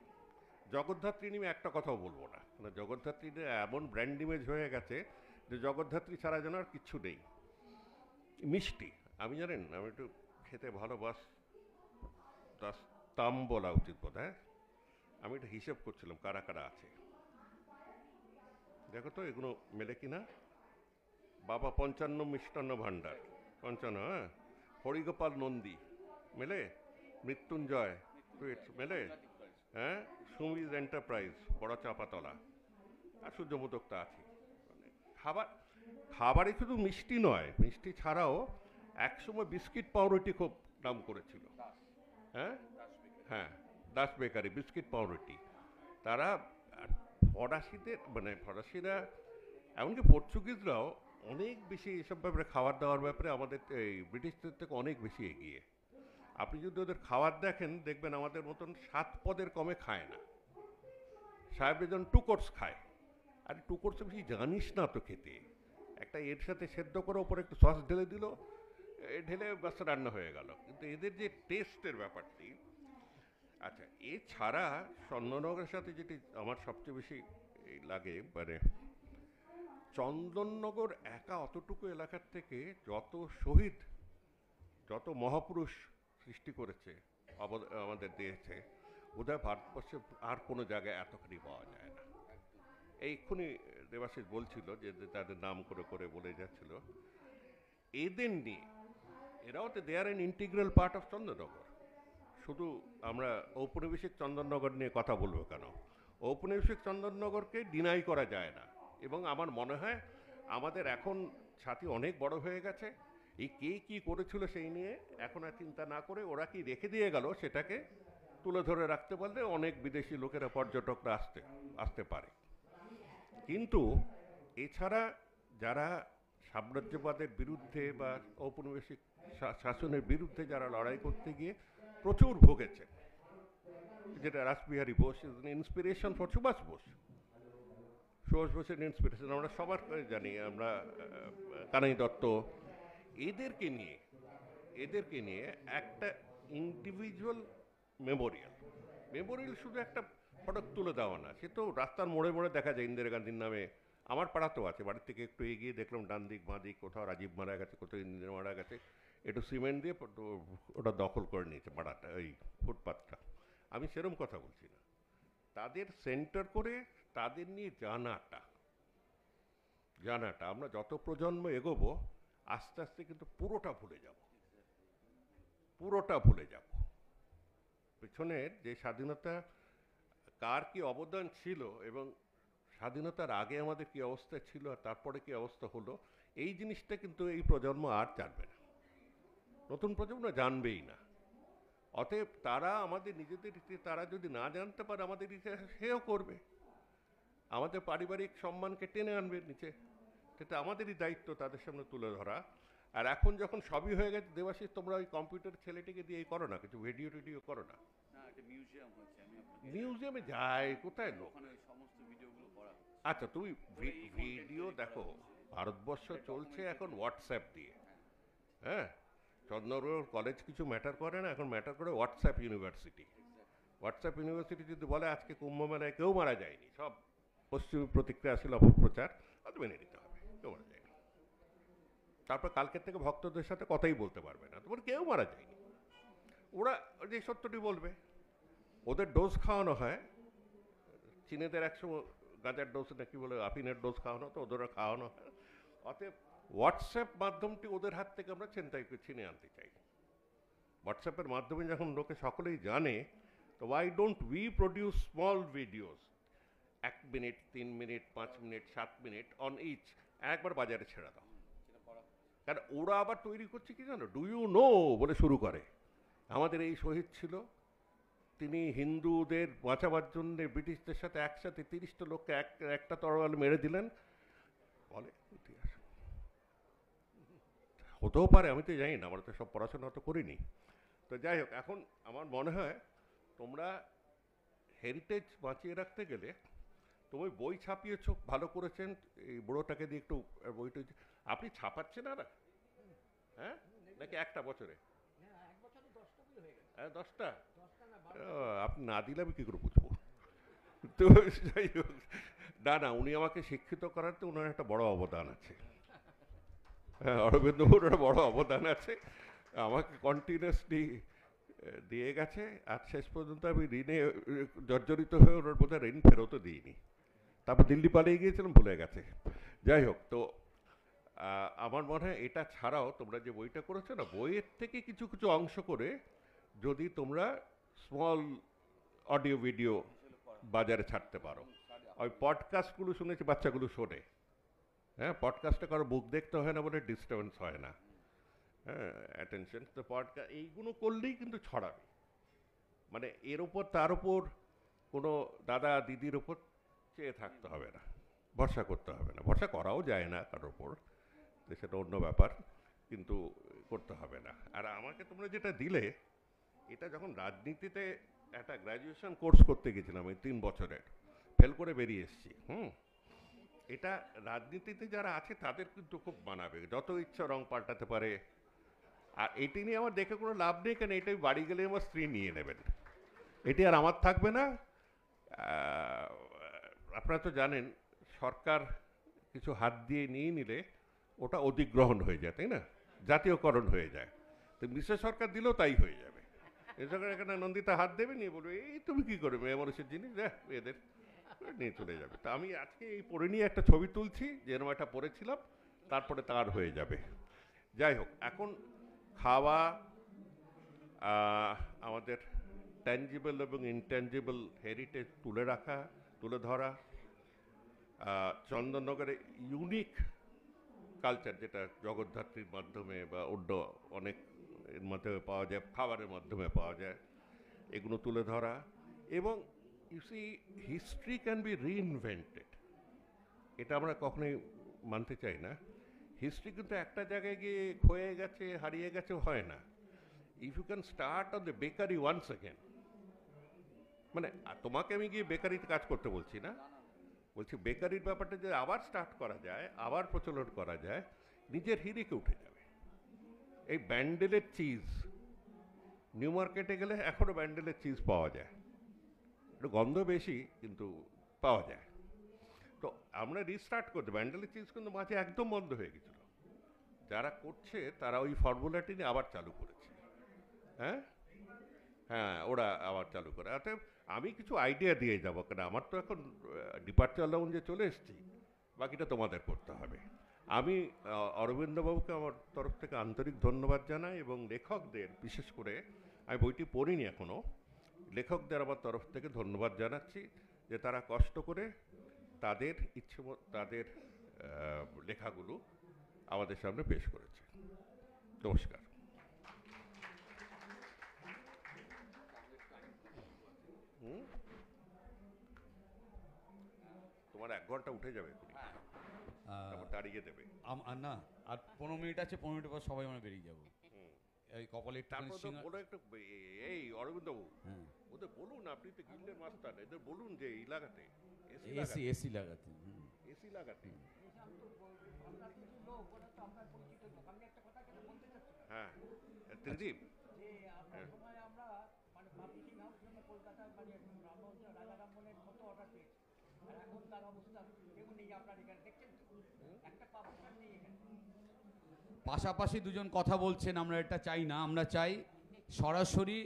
জগদ্ধাত্রী নিয়ে একটা কথাও বলবো না, মানে জগদ্ধাত্রী এমন ব্র্যান্ড ইমেজ হয়ে গেছে যে জগদ্ধাত্রী ছাড়া যেন আর কিচ্ছু নেই। মিষ্টি, আমি জানেন আমি একটু খেতে ভালোবাসতাম বলা উচিত বোধ হয়। আমি একটা হিসেব করছিলাম কারা কারা আছে, দেখো তো এগুলো মেলে কিনা। বাবা 55 মিষ্টান্ন ভাণ্ডার, 55, হ্যাঁ। হরিগোপাল নন্দী মেলে, মৃত্যুঞ্জয় সুইটস মেলে, হ্যাঁ। সুমিজ এন্টারপ্রাইজ বড় চাপাতলা, আর সূর্যমোদকটা আছে। খাবারে শুধু মিষ্টি নয়, মিষ্টি ছাড়াও একসময় বিস্কিট পাউরুটি খুব নাম করেছিল, হ্যাঁ হ্যাঁ, দাস বেকারি বিস্কিট পাউরুটি। তারা ফরাসিদের, মানে ফরাসিরা, এমনকি পর্তুগিজরাও অনেক বেশি এসব ব্যাপারে, খাবার দাওয়ার ব্যাপারে আমাদের এই ব্রিটিশদের থেকে অনেক বেশি এগিয়ে। আপনি যদি ওদের খাবার দেখেন, দেখবেন আমাদের মতন 7 পদের কমে খায় না। সাহেবরা যেন 2 কোর্স খায়, আর 2 কোর্সে বেশি জানিস না তো খেতে। একটা এর সাথে সেদ্ধ করে ওপরে একটু সস ঢেলে দিল, ঢেলে বাচ্চা রান্না হয়ে গেল। কিন্তু এদের যে টেস্টের ব্যাপারটি, আচ্ছা, এছাড়া চন্দননগরের সাথে যেটি আমার সবচেয়ে বেশি লাগে, মানে চন্দননগর একা অতটুকু এলাকার থেকে যত শহীদ, যত মহাপুরুষ সৃষ্টি করেছে আমাদের দেশে, বোধহয় ভারতবর্ষে আর কোনো জায়গায় এতখানি পাওয়া যায় না। এইক্ষুনি দেবাশিস বলছিল যে তাদের নাম করে করে বলে যাচ্ছিল। এদের নিয়ে, এরাও তো they are an integral part of Chandannagar. শুধু আমরা ঔপনিবেশিক চন্দননগর নিয়ে কথা বলবো কেন? ঔপনিবেশিক চন্দননগরকে ডিনাই করা যায় না। এবং আমার মনে হয় আমাদের এখন ছাতি অনেক বড় হয়ে গেছে। এই কে কী করেছিল সেই নিয়ে এখন আর চিন্তা না করে ওরা কি রেখে দিয়ে গেল সেটাকে তুলে ধরে রাখতে পারলে অনেক বিদেশি লোকেরা, পর্যটকরা আসতে পারে। কিন্তু এছাড়া যারা সাম্রাজ্যবাদের বিরুদ্ধে বা ঔপনিবেশিক শাসনের বিরুদ্ধে যারা লড়াই করতে গিয়ে প্রচুর ভুগেছে, যেটা Rashbehari Bose is an inspiration for Subhas Bose. Subhas বোসের ইন্সপিরেশন আমরা সবার জানি, আমরা কানাই দত্ত, এদেরকে নিয়ে একটা ইন্ডিভিজুয়াল মেমোরিয়াল শুধু একটা ফটক তুলে দেওয়া না, সে তো রাস্তার মোড়ে মোড়ে দেখা যায়। ইন্দিরা গান্ধীর নামে আমার পাড়াতেও আছে, বাড়ির থেকে একটু এগিয়ে দেখলাম ডান দিক বাঁ দিক, কোথাও রাজীব মারা গেছে, কোথাও ইন্দিরা মারা গেছে, একটু সিমেন্ট দিয়ে ওটা দখল করে নিয়েছে পাড়াটা, ওই ফুটপাথটা। আমি সেরম কথা বলছি না, তাদের সেন্টার করে তাদের নিয়ে জানাটা আমরা যত প্রজন্ম এগোবো আস্তে আস্তে কিন্তু পুরোটা ভুলে যাব। পেছনের যে স্বাধীনতা, কার কি অবদান ছিল এবং স্বাধীনতার আগে আমাদের কি অবস্থা ছিল আর তারপরে কি অবস্থা হলো, এই জিনিসটা কিন্তু এই প্রজন্ম আর জানবে না, নতুন প্রজন্ম জানবেই না। অতএব তারা আমাদের নিজেদের ইতিহাস তারা যদি না জানতে পারে, আমাদের ইতিহাস সেও করবে, আমাদের পারিবারিক সম্মানকে টেনে আনবে নিচে। সেটা আমাদেরই দায়িত্ব তাদের সামনে তুলে ধরা। আর এখন যখন সবই হয়ে গেছে, দেবাশিস তোমরা ওই কম্পিউটার ছেলেটিকে দিয়েই করো না, কিছু ভিডিও টিডিও করো না? মিউজিয়ামে যায় কোথায় লোক? আচ্ছা, তুমি ভিডিও দেখো, ভারতবর্ষ চলছে এখন হোয়াটসঅ্যাপ দিয়ে, হ্যাঁ। চন্দননগর কলেজ কিছু ম্যাটার করে না, এখন ম্যাটার করে হোয়াটসঅ্যাপ ইউনিভার্সিটি যদি বলে আজকে কুম্ভ মেলায় কেউ মারা যায়নি, সব পশ্চিমী প্রতিক্রিয়াশীল অপপ্রচার, মেনে নিতে হবে, কেউ মারা যায়নি। তারপর কালকের থেকে ভক্তদের সাথে কথাই বলতে পারবে না, তোমার কেউ মারা যায়নি। ওরা যে সত্যটি বলবে, ওদের ডোজ খাওয়ানো হয়, চীনেদের একসময় গাঁজার ডোজ নাকি বলে আফিনের ডোজ খাওয়ানো, তো ওদের খাওয়ানো হয়। অতএব হোয়াটসঅ্যাপ মাধ্যমটি ওদের হাত থেকে আমরা ছিনে আনতে চাই। হোয়াটসঅ্যাপের মাধ্যমে যখন লোকে সকলেই জানে, তো why don't we produce small videos, 1 minute, 3 minute, 5 minute, 7 minute on each, একবার বাজারে ছেড়ে দাও। কারণ ওরা আবার তৈরি করছে কি জানো, ডু ইউ নো বলে শুরু করে। আমাদের এই শহীদ ছিল, তিনি হিন্দুদের বাঁচাবার জন্য ব্রিটিশদের সাথে একসাথে 30টা লোককে একটা তরোয়াল মেরে দিলেন, বলে ইতিহাস। হতেও পারে, আমি তো জানি না, আমরা তো সব পড়াশোনা তো করিনি। তো যাই হোক, এখন আমার মনে হয় তোমরা হেরিটেজ বাঁচিয়ে রাখতে গেলে, তুমি বই ছাপিয়েছ, ভালো করেছেন, এই বুড়োটাকে দিয়ে একটু বইটা আপনি ছাপাচ্ছেন আর, হ্যাঁ নাকি একটা বছরে? হ্যাঁ 10টা, আপনি না দিলে আমি কী করে বুঝবো? তো যাই হোক, না উনি আমাকে শিক্ষিত করাতে ওনার একটা বড় অবদান আছে। হ্যাঁ, অরবিন্দ বাবুর বড় অবদান আছে, আমাকে কন্টিনিউয়াসলি দিয়ে গেছে। আর শেষ পর্যন্ত আমি ঋণে জর্জরিত হয়ে ওনার বোধহয় ঋণ ফেরতও দিইনি। তারপর দিল্লি পালিয়ে গিয়েছিলাম, ভুলে গেছে। যাই হোক, তো আমার মনে হয় এটা ছাড়াও তোমরা যে বইটা করেছো না, বইয়ের থেকে কিছু কিছু অংশ করে যদি তোমরা স্মল অডিও ভিডিও বাজারে ছাড়তে পারো। ওই পডকাস্টগুলো শুনেছি বাচ্চাগুলো শোনে, হ্যাঁ, পডকাস্টে কারো বুক দেখতে হয় না বলে ডিস্টার্বেন্স হয় না, হ্যাঁ, অ্যাটেনশন। তো পডকাস্ট এইগুলো করলেই কিন্তু ছড়াবে, মানে এর ওপর তার ওপর কোনো দাদা দিদির ওপর চেয়ে থাকতে হবে না, ভরসা করতে হবে না। ভরসা করাও যায় না কারোর ওপর, তো সেটা অন্য ব্যাপার, কিন্তু করতে হবে না। আর আমাকে তোমরা যেটা দিলে, এটা যখন রাজনীতিতে একটা গ্র্যাজুয়েশন কোর্স করতে গেছিলাম এই 3 বছরের, ফেল করে বেরিয়ে এসেছি। এটা রাজনীতিতে যারা আছে তাদের কিন্তু খুব মানাবে, যত ইচ্ছা রং পাল্টাতে পারে। আর এটি নিয়ে আমার দেখে কোনো লাভ নেই, কেন এটাই বাড়ি গেলে আমার স্ত্রী নিয়ে নেবেন, এটি আর আমার থাকবে না। আপনারা তো জানেন, সরকার কিছু হাত দিয়ে নিয়ে নিলে ওটা অধিগ্রহণ হয়ে যায়, তাই না, জাতীয়করণ হয়ে যায়। তো মিশ্র সরকার দিলেও তাই হয়ে যাবে। এসরকার এখানে নন্দিতা হাত দেবে, নিয়ে বলবে এই তুমি কী করবে, মেয়ে মানুষের জিনিস, এদের নিয়ে চলে যাবে। তা আমি আজকে এই পড়ে নিয়ে একটা ছবি তুলছি, যেরকম একটা পড়েছিলাম, তারপরে তার হয়ে যাবে। যাই হোক, এখন খাওয়া, আমাদের ট্যাঞ্জিবল এবং ইনট্যাঞ্জিবল হেরিটেজ তুলে ধরা, চন্দননগরে ইউনিক কালচার যেটা জগদ্ধাত্রীর মাধ্যমে বা অন্য অনেক এর মাধ্যমে পাওয়া যায়, খাবারের মাধ্যমে পাওয়া যায়, এগুলো তুলে ধরা। এবং you see, history can be reinvented, এটা আমরা কখনোই মানতে চাই না। হিস্ট্রি কিন্তু একটা জায়গায় গিয়ে ক্ষয়ে গেছে, হারিয়ে গেছে হয় না। If you can start on the bakery once again, মানে তোমাকে আমি গিয়ে বেকারিতে কাজ করতে বলছি না, বলছি বেকারির ব্যাপারটা যে আবার স্টার্ট করা যায়, আবার প্রচলন করা যায়, নিজের হিরিকে উঠে যাবে। এই ব্যান্ডেলের চিজ, নিউ মার্কেটে গেলে এখনও ব্যান্ডেলের চিজ পাওয়া যায়, একটু গন্ধ বেশি কিন্তু পাওয়া যায়। তো আমরা রিস্টার্ট করতে, ব্যান্ডেলের চিজ কিন্তু মাঝে একদম বন্ধ হয়ে গেছিল, যারা করছে তারা ওই ফর্মুলাটি নিয়ে আবার চালু করেছে। হ্যাঁ হ্যাঁ, ওরা আবার চালু করে। অতএব আমি কিছু আইডিয়া দিয়ে যাবো, কারণ আমার তো এখন ডিপার্চার লাউঞ্জে চলে এসেছি, বাকিটা তোমাদের করতে হবে। আমি অরবিন্দবাবুকে আমার তরফ থেকে আন্তরিক ধন্যবাদ জানাই, এবং লেখকদের বিশেষ করে, আমি বইটি পড়িনি এখনও, লেখকদের আমার তরফ থেকে ধন্যবাদ জানাচ্ছি যে তারা কষ্ট করে তাদের তাদের লেখাগুলো আমাদের সামনে পেশ করেছে। নমস্কার। তোমার 1 ঘন্টা উঠে যাবে, দাঁড়িয়ে দেবে না, আর 15 মিনিট আছে, 15 মিনিটের পর সবাই আমরা বেরিয়ে যাবো। এই কপালে এই অরবিন্দবাবু, ওদের বলুন, আপনি তো গিল্ডের মাস্টার, এদের বলুন যে এই লাগাতে, এসি লাগাতে, এসি লাগাতে। হ্যাঁ, ত্রিদীপ, পাশাপাশি দুজন কথা বলছেন, আমরা এটা চাই না। আমরা চাই সরাসরি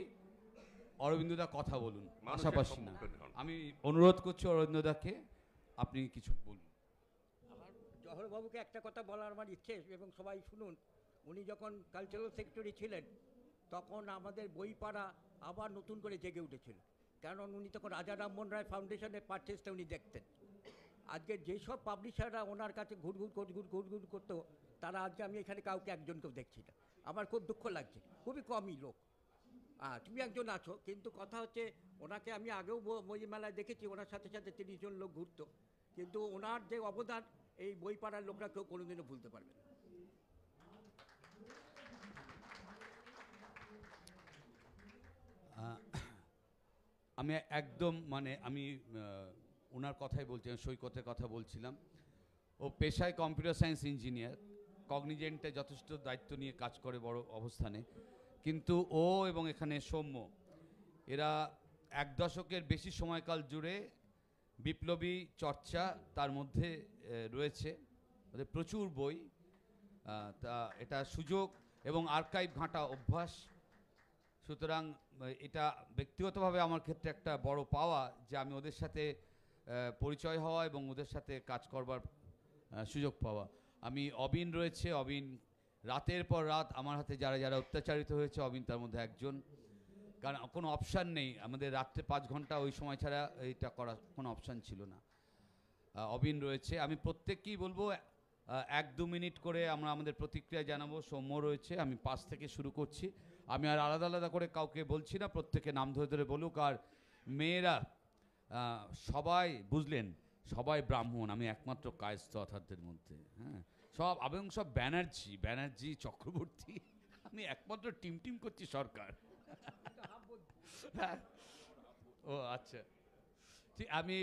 অরবিন্দদা কথা বলুন, মানুষের পাশাপাশি না। সম্মুখীন হন। আমি অনুরোধ করছি অরবিন্দদাকে, আপনি কিছু বলুন। আমার জহরবাবুকে একটা কথা বলার আমার ইচ্ছে, এবং সবাই শুনুন। উনি যখন কালচারাল সেক্রেটারি ছিলেন তখন আমাদের বইপাড়া আবার নতুন করে জেগে উঠেছিল, কারণ উনি তখন রাজা রামমোহন রায় ফাউন্ডেশনের পারচেসটা উনি দেখতেন। আজকে যেসব পাবলিশাররা ওনার কাছে ঘুরঘুর করতো, তারা আজকে আমি এখানে কাউকে একজনকেও দেখছি না। আমার খুব দুঃখ লাগছে, খুবই কমই লোক। তুমি একজন আছো, কিন্তু কথা হচ্ছে ওনাকে আমি আগেও বই মেলায় দেখেছি, ওনার সাথে সাথে 30 জন লোক ঘুরতো, কিন্তু ওনার যে অবদান এই বইপাড়ার লোকরা কেউ কোনোদিনও ভুলতে পারবে না। আমি একদম মানে আমি ওনার কথাই বলছিলাম, সৈকতের কথা বলছিলাম। ও পেশায় কম্পিউটার সায়েন্স ইঞ্জিনিয়ার, কগনিজেন্টে যথেষ্ট দায়িত্ব নিয়ে কাজ করে বড় অবস্থানে, কিন্তু ও এবং এখানে সৌম্য এরা 1 দশকের বেশি সময়কাল জুড়ে বিপ্লবী চর্চা তার মধ্যে রয়েছে, ওদের প্রচুর বই, তা এটা সুযোগ এবং আর্কাইভ ঘাঁটা অভ্যাস। সুতরাং এটা ব্যক্তিগতভাবে আমার ক্ষেত্রে একটা বড় পাওয়া যে আমি ওদের সাথে পরিচয় হওয়া এবং ওদের সাথে কাজ করবার সুযোগ পাওয়া। আমি অবিন রয়েছে, অবিন রাতের পর রাত আমার হাতে যারা যারা অত্যাচারিত হয়েছে, অবিন তার মধ্যে একজন। কারণ কোনো অপশান নেই, আমাদের রাত্রে 5 ঘন্টা ওই সময় ছাড়া এইটা করার কোনো অপশান ছিল না। অবিন রয়েছে। আমি প্রত্যেককেই বলবো 1-2 মিনিট করে আমরা আমাদের প্রতিক্রিয়া জানাবো। সৌম্য রয়েছে, আমি 5 থেকে শুরু করছি। আমি আর আলাদা আলাদা করে কাউকে বলছি না, প্রত্যেকে নাম ধরে ধরে বলুক। আর মেয়েরা সবাই বুঝলেন, সবাই ব্রাহ্মণ, আমি একমাত্র কায়স্থ অর্থাৎদের মধ্যে। হ্যাঁ, সব এবং সব ব্যানার্জি চক্রবর্তী, আমি একমাত্র টিম করছি সরকার। ও আচ্ছা, ঠিক। আমি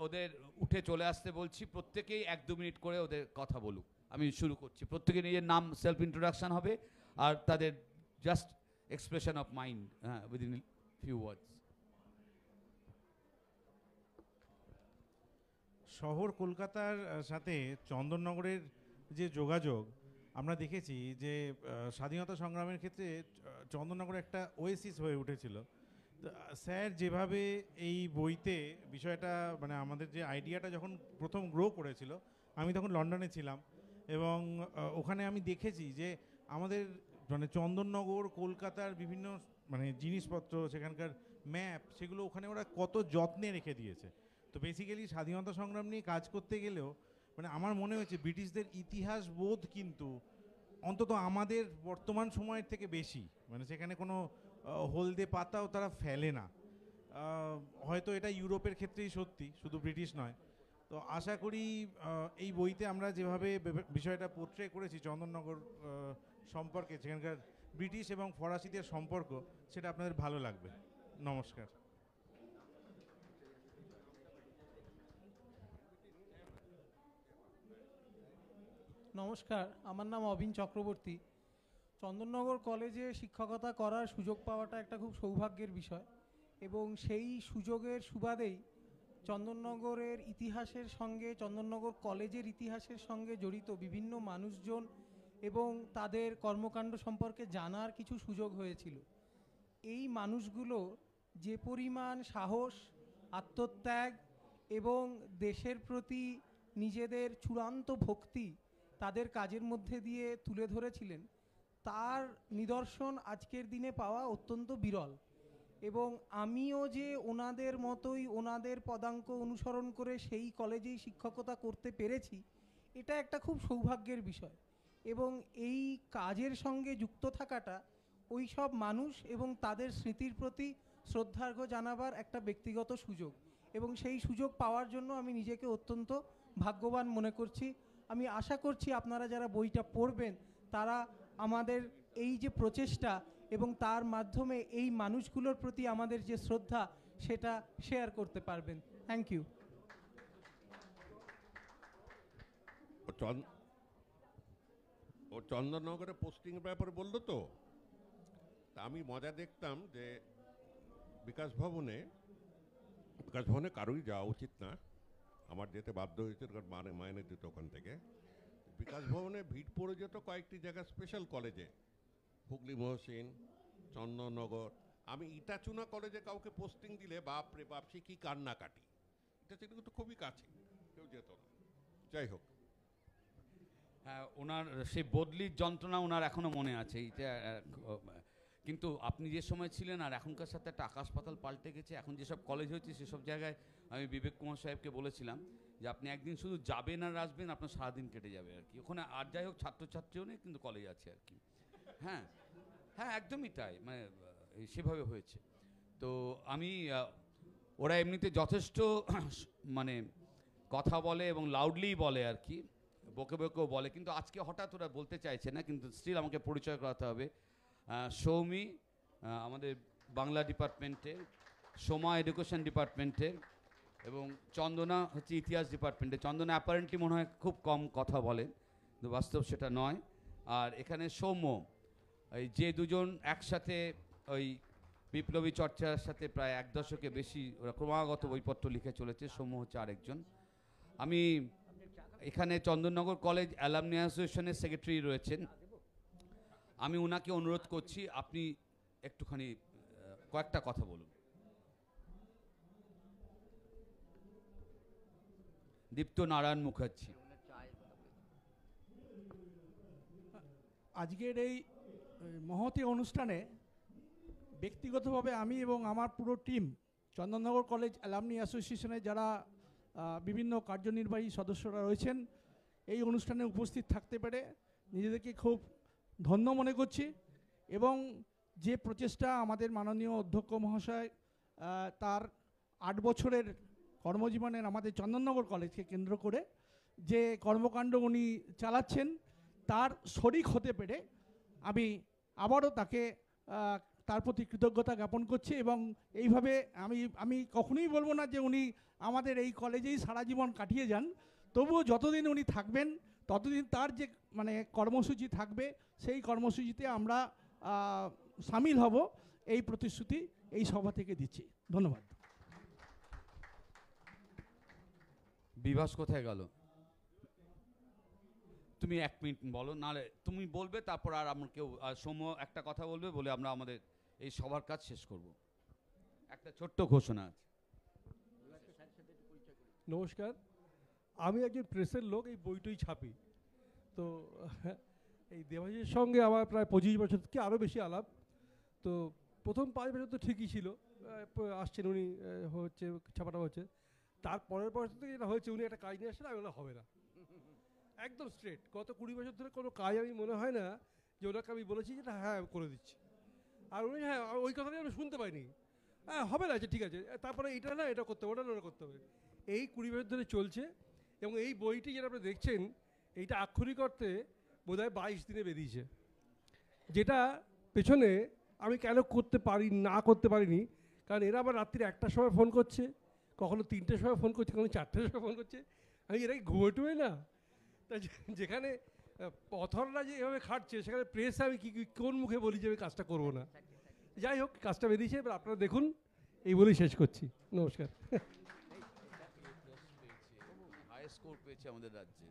ওদের উঠে চলে আসতে বলছি, প্রত্যেকেই 1-2 মিনিট করে ওদের কথা বলুক। আমি শুরু করছি, প্রত্যেকে নিজের নাম, সেলফ ইন্ট্রোডাকশন হবে আর তাদের just expression of mind within few words. শহর কলকাতার সাথে চন্দননগরের যে যোগাযোগ আমরা দেখেছি যে স্বাধীনতা সংগ্রামের ক্ষেত্রে চন্দননগর একটা ওয়েসিস হয়ে উঠেছিল। স্যার যেভাবে এই বইতে বিষয়টা মানে আমাদের যে আইডিয়াটা যখন প্রথম গ্রো করেছিল, আমি তখন লন্ডনে ছিলাম এবং ওখানে আমি দেখেছি যে আমাদের মানে চন্দননগর কলকাতার বিভিন্ন মানে জিনিসপত্র, সেখানকার ম্যাপ, সেগুলো ওখানে ওরা কত যত্নে রেখে দিয়েছে। তো বেসিক্যালি স্বাধীনতা সংগ্রাম নিয়ে কাজ করতে গেলেও মানে আমার মনে হয়েছে ব্রিটিশদের ইতিহাস বোধ কিন্তু অন্তত আমাদের বর্তমান সময়ের থেকে বেশি, মানে সেখানে কোনো হলদে পাতাও তারা ফেলে না। হয়তো এটা ইউরোপের ক্ষেত্রেই সত্যি, শুধু ব্রিটিশ নয়। তো আশা করি এই বইতে আমরা যেভাবে বিষয়টা পোর্ট্রে করেছি চন্দননগর সম্পর্কে, সেখানকার ব্রিটিশ এবং ফরাসিদের সম্পর্ক, সেটা আপনাদের ভালো লাগবে। নমস্কার। নমস্কার, আমার নাম অবিন চক্রবর্তী। চন্দননগর কলেজে শিক্ষকতা করার সুযোগ পাওয়াটা একটা খুব সৌভাগ্যের বিষয়, এবং সেই সুযোগের সুবাদেই চন্দননগরের ইতিহাসের সঙ্গে, চন্দননগর কলেজের ইতিহাসের সঙ্গে জড়িত বিভিন্ন মানুষজন এবং তাদের কর্মকাণ্ড সম্পর্কে জানার কিছু সুযোগ হয়েছিল। এই মানুষগুলো যে পরিমাণ সাহস, আত্মত্যাগ এবং দেশের প্রতি নিজেদের চূড়ান্ত ভক্তি তাদের কাজের মধ্যে দিয়ে তুলে ধরেছিলেন, তার নিদর্শন আজকের দিনে পাওয়া অত্যন্ত বিরল। এবং আমিও যে ওনাদের মতোই ওনাদের পদাঙ্ক অনুসরণ করে সেই কলেজেই শিক্ষকতা করতে পেরেছি, এটা একটা খুব সৌভাগ্যের বিষয়। এবং এই কাজের সঙ্গে যুক্ত থাকাটা ওই সব মানুষ এবং তাদের স্মৃতির প্রতি শ্রদ্ধার্ঘ্য জানাবার একটা ব্যক্তিগত সুযোগ, এবং সেই সুযোগ পাওয়ার জন্য আমি নিজেকে অত্যন্ত ভাগ্যবান মনে করছি। আমি আশা করছি আপনারা যারা বইটা পড়বেন তারা আমাদের এই যে প্রচেষ্টা এবং তার মাধ্যমে এই মানুষগুলোর প্রতি আমাদের যে শ্রদ্ধা, সেটা শেয়ার করতে পারবেন। Thank you. ও চন্দননগরে পোস্টিং ব্যাপারে বললো তো, তা আমি মজা দেখতাম যে বিকাশ ভবনে কারোই যাওয়া উচিত না, আমার যেতে বাধ্য হয়েছে, কারণ মাইনে দিত ওখান থেকে। বিকাশ ভবনে ভিড় পড়ে যেত কয়েকটি জায়গা স্পেশাল কলেজে, হুগলি মহসিন, চন্দননগর। আমি ইটাচুনা কলেজে কাউকে পোস্টিং দিলে বাপ রে বাপ, সে কি কান্নাকাটি। এটা ছিল কিন্তু খুবই কাছে, কেউ যেত না। যাই হোক, হ্যাঁ, ওনার সেই বদলির যন্ত্রণা ওনার এখনো মনে আছে। এইটা কিন্তু আপনি যে সময় ছিলেন আর এখনকার সাথে একটা আকাশ পাতাল পাল্টে গেছে। এখন যেসব কলেজ হয়েছে সেসব জায়গায় আমি বিবেক কুমার সাহেবকে বলেছিলাম যে আপনি একদিন শুধু যাবেন আর আসবেন, আপনার সারাদিন কেটে যাবে আর কি ওখানে। আর যাই হোক, ছাত্রছাত্রীও নেই কিন্তু কলেজ আছে আর কি। হ্যাঁ হ্যাঁ, একদমই তাই, মানে সেভাবে হয়েছে। তো আমি ওরা এমনিতে যথেষ্ট মানে কথা বলে এবং লাউডলি বলে আর কি, বকে বকেও বলে, কিন্তু আজকে হঠাৎ ওরা বলতে চাইছে না, কিন্তু স্টিল আমাকে পরিচয় করাতে হবে। সৌমি আমাদের বাংলা ডিপার্টমেন্টের, সোমা এডুকেশন ডিপার্টমেন্টের, এবং চন্দনা হচ্ছে ইতিহাস ডিপার্টমেন্টে। চন্দনা অ্যাপারেন্টলি মনে হয় খুব কম কথা বলেন, কিন্তু বাস্তব সেটা নয়। আর এখানে সৌম্য, এই যে দুজন একসাথে ওই বিপ্লবী চর্চার সাথে প্রায় 1 দশকে বেশি ওরা ক্রমাগত বইপত্র লিখে চলেছে, সৌম্য হচ্ছে আরেকজন। আমি এখানে চন্দননগর কলেজ অ্যালামনি অ্যাসোসিয়েশনের সেক্রেটারি রয়েছেন, আমি ওনাকে অনুরোধ করছি আপনি একটুখানি কয়েকটা কথা বলুন। দীপ্ত নারায়ণ মুখার্জি। আজকের এই মহতী অনুষ্ঠানে ব্যক্তিগতভাবে আমি এবং আমার পুরো টিম চন্দননগর কলেজ অ্যালামনি অ্যাসোসিয়েশনের যারা বিভিন্ন কার্যনির্বাহী সদস্যরা রয়েছেন, এই অনুষ্ঠানে উপস্থিত থাকতে পেরে নিজেদেরকে খুব ধন্য মনে করছি। এবং যে প্রচেষ্টা আমাদের মাননীয় অধ্যক্ষ মহাশয় তার 8 বছরের কর্মজীবনের আমাদের চন্দননগর কলেজকে কেন্দ্র করে যে কর্মকাণ্ড উনি চালাচ্ছেন, তার শরিক হতে পেরে আমি আবারও তাকে তার প্রতি কৃতজ্ঞতা জ্ঞাপন করছি। এবং এইভাবে আমি কখনোই বলবো না যে উনি আমাদের এই কলেজেই সারা জীবন কাটিয়ে যান, তবুও যতদিন উনি থাকবেন ততদিন তার যে মানে কর্মসূচি থাকবে, সেই কর্মসূচিতে আমরা সামিল হব, এই প্রতিশ্রুতি এই সভা থেকে দিচ্ছি। ধন্যবাদ। বিভাস কোথায় গেল? তুমি 1 মিনিট বলো, নাহলে তুমি বলবে, তারপর আর আমরা কেউ সৌম্য একটা কথা বলবে, বলে আমরা আমাদের এই সবার কাজ শেষ করব। একটা ছোট্ট ঘোষণা আছে। নমস্কার, আমি একজন প্রেসের লোক, এই বইটই ছাপি। তো এই দেবাশিসের সঙ্গে আমার প্রায় 25 বছর থেকে আরও বেশি আলাপ। তো প্রথম 5 বছর তো ঠিকই ছিল, আসছেন উনি, হচ্ছে ছাপাটা হচ্ছে। তারপরের বছর থেকে যেটা হয়েছে, উনি একটা কাজ নিয়ে আসছেন, আমি বললাম হবে না, একদম স্ট্রেট। গত 20 বছর ধরে কোনো কাজ আমি মনে হয় না যে ওনাকে আমি বলেছি যেটা হ্যাঁ করে দিচ্ছি, আর উনি হ্যাঁ ওই কথাটাই আমি শুনতে পাইনি, হ্যাঁ হবে না, আচ্ছা ঠিক আছে, তারপরে এটা না এটা করতে হবে, ওটা না ওটা করতে হবে। এই 20 বছর ধরে চলছে। এবং এই বইটি যেটা আপনি দেখছেন, এইটা আক্ষরিক অর্থে বোধহয় 22 দিনে বেরিয়েছে, যেটা পেছনে আমি কেন না করতে পারিনি, কারণ এরা আবার রাত্রি 1টার সময় ফোন করছে, কখনো 3টের সময় ফোন করছে, কখনো 4টের সময় ফোন করছে। আমি এরা ঘুমে টুয়ে না, তা যেখানে অথররা যে এভাবে খাটছে, সেখানে প্রেসে আমি কোন মুখে বলি যে আমি কাজটা করবো না। যাই হোক, কাজটা বেরিয়েছে, এবার আপনারা দেখুন, এই বলেই শেষ করছি। নমস্কার। হাই স্কোর পেয়েছে আমাদের রাজ্যে।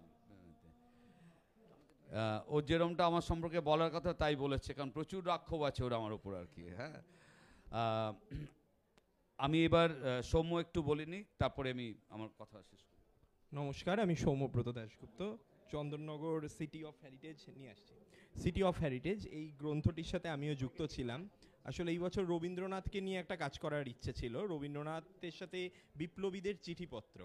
ও যেরমটা আমার সম্পর্কে বলার কথা তাই বলেছে, কারণ প্রচুর রাক্ষোভ আছে ওরা আমার ওপর আর কি। হ্যাঁ, আমি এবার সৌম্য একটু বলিনি, তারপরে আমি আমার কথা শেষ করি। নমস্কার, আমি Soumyabrata Dasgupta, Chandannagar city of heritage নিয়ে আসছি। সিটি অফ হেরিটেজ এই গ্রন্থটির সাথে আমিও যুক্ত ছিলাম। আসলে এই বছর রবীন্দ্রনাথকে নিয়ে একটা কাজ করার ইচ্ছে ছিল, রবীন্দ্রনাথের সাথে বিপ্লবীদের চিঠিপত্র,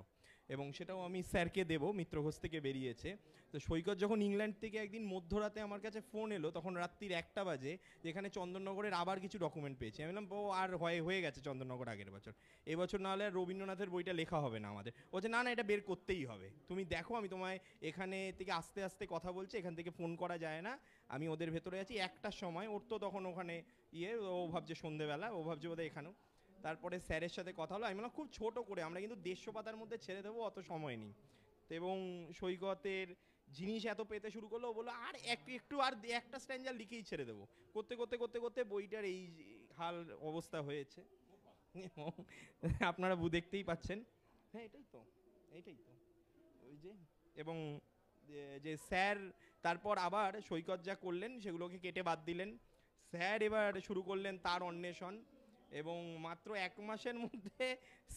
এবং সেটাও আমি স্যারকে দেব, মিত্র ঘোষ থেকে বেরিয়েছে। তো সৈকত যখন ইংল্যান্ড থেকে একদিন মধ্যরাতে আমার কাছে ফোন এলো, তখন রাত্রির 1টা বাজে, যেখানে চন্দননগরের আবার কিছু ডকুমেন্ট পেয়েছি। আমি বললাম, ও আর হয়ে গেছে চন্দননগর আগের বছর, এবছর না হলে আর রবীন্দ্রনাথের বইটা লেখা হবে না আমাদের। ও যে না না, এটা বের করতেই হবে, তুমি দেখো, আমি তোমায় এখানে থেকে আস্তে আস্তে কথা বলছি, এখান থেকে ফোন করা যায় না, আমি ওদের ভেতরে আছি। 1টার সময় ওর তো তখন ওখানে ও ভাবছে সন্ধেবেলা, ও ভাবছে বোধহয় এখানেও। তারপরে স্যারের সাথে কথা হলো, আমি বললাম খুব ছোট করে, আমরা কিন্তু 150 পাতার মধ্যে ছেড়ে দেবো, অত সময় নেই। এবং সৈকতের জিনিস এত পেতে শুরু করলো, ও বললো আর একটু আর একটা স্ট্যান্ডার লিখেই ছেড়ে দেবো। করতে করতে করতে করতে বইটার এই হাল অবস্থা হয়েছে, আপনারা দেখতেই পাচ্ছেন। হ্যাঁ, এটাই তো ওই যে। এবং যে স্যার তারপর আবার সৈকত যা করলেন সেগুলোকে কেটে বাদ দিলেন, স্যার এবার শুরু করলেন তার অন্বেষণ, এবং মাত্র 1 মাসের মধ্যে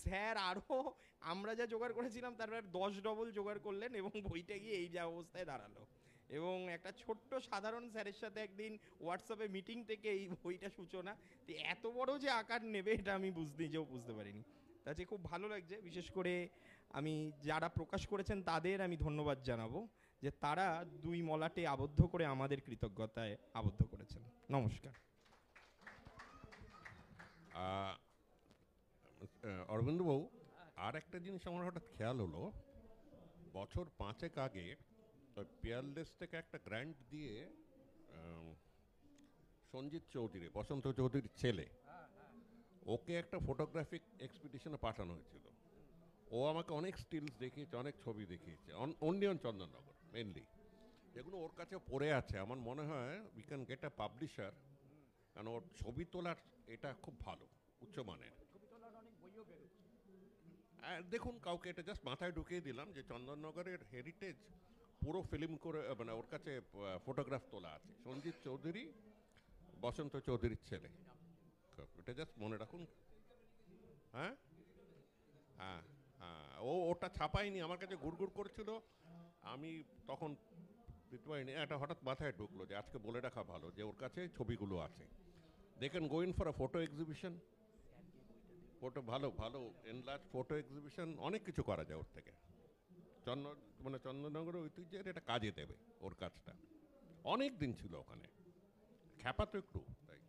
স্যার আরও আমরা যা জোগাড় করেছিলাম তার 10 ডবল জোগাড় করলেন, এবং বইটা গিয়ে এই যা অবস্থায় দাঁড়ালো। এবং একটা ছোট্ট সাধারণ স্যারের সাথে একদিন হোয়াটসঅ্যাপে মিটিং থেকে এই বইটা সূচনা, তো এত বড় যে আকার নেবে এটা আমি নিজেও বুঝতে পারিনি। তাতে খুব ভালো লাগছে, বিশেষ করে আমি যারা প্রকাশ করেছেন তাদের আমি ধন্যবাদ জানাবো যে তারা 2 মলাটে আবদ্ধ করে আমাদের কৃতজ্ঞতায় আবদ্ধ করেছেন। নমস্কার। অরবিন্দবাবু, আর একটা জিনিস আমার হঠাৎ খেয়াল হলো, বছর 5 আগে ওই পিয়ারলেস থেকে একটা গ্র্যান্ট দিয়ে সঞ্জিত চৌধুরী, বসন্ত চৌধুরীর ছেলে, ওকে একটা ফটোগ্রাফিক এক্সপিডিশনে পাঠানো হয়েছিল। ও আমাকে অনেক স্টিলস দেখিয়েছে, অনেক ছবি দেখিয়েছে, অনলি অন চন্দননগর মেনলি। এগুলো ওর কাছে পড়ে আছে। আমার মনে হয় we can get a publisher, কারণ ওর ছবি তোলার এটা খুব ভালো, উচ্চমানের। দেখুন, কাউকে এটা জাস্ট মাথায় ঢুকিয়ে দিলাম যে চন্দননগরের হেরিটেজ পুরো ফিল্ম করে, মানে ওর কাছে ফটোগ্রাফ তোলা আছে। সঞ্জিত চৌধুরী, বসন্ত চৌধুরীর ছেলে, এটা জাস্ট মনে রাখুন। হ্যাঁ হ্যাঁ হ্যাঁ, ওটা ছাপাইনি, আমার কাছে গুড়গুড় করেছিল, আমি তখন দিতে পারিনি। এটা হঠাৎ মাথায় ঢুকলো যে আজকে বলে রাখা ভালো যে ওর কাছে ছবিগুলো আছে। They can go in for a photo exhibition, photo ভালো ভালো এনলার্জ ফটো এক্সিবিশন, অনেক কিছু করা যায় ওর থেকে। মানে চন্দননগরের ঐতিহ্যের এটা কাজে দেবে ওর কাজটা। অনেক দিন ছিল ওখানে, খ্যাপা তো একটু তাই।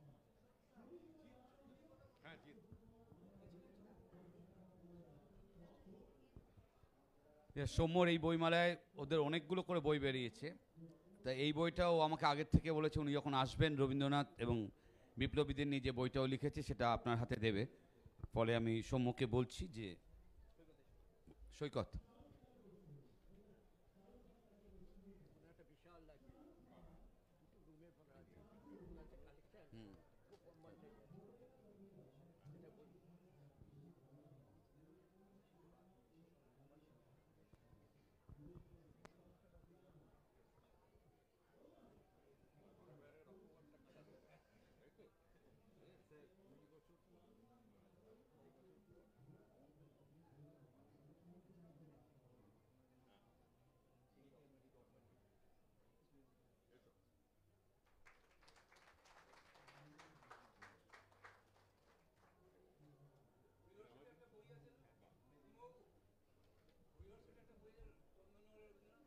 হ্যাঁ, সৌম্যর এই বইমেলায় ওদের অনেকগুলো করে বই বেরিয়েছে, তা এই বইটাও আমাকে আগের থেকে বলেছে উনি যখন আসবেন রবীন্দ্রনাথ এবং বিপ্লবীদের নিয়ে যে বইটাও লিখেছে সেটা আপনার হাতে দেবে। ফলে আমি সৌম্যকে বলছি যে সৈকত,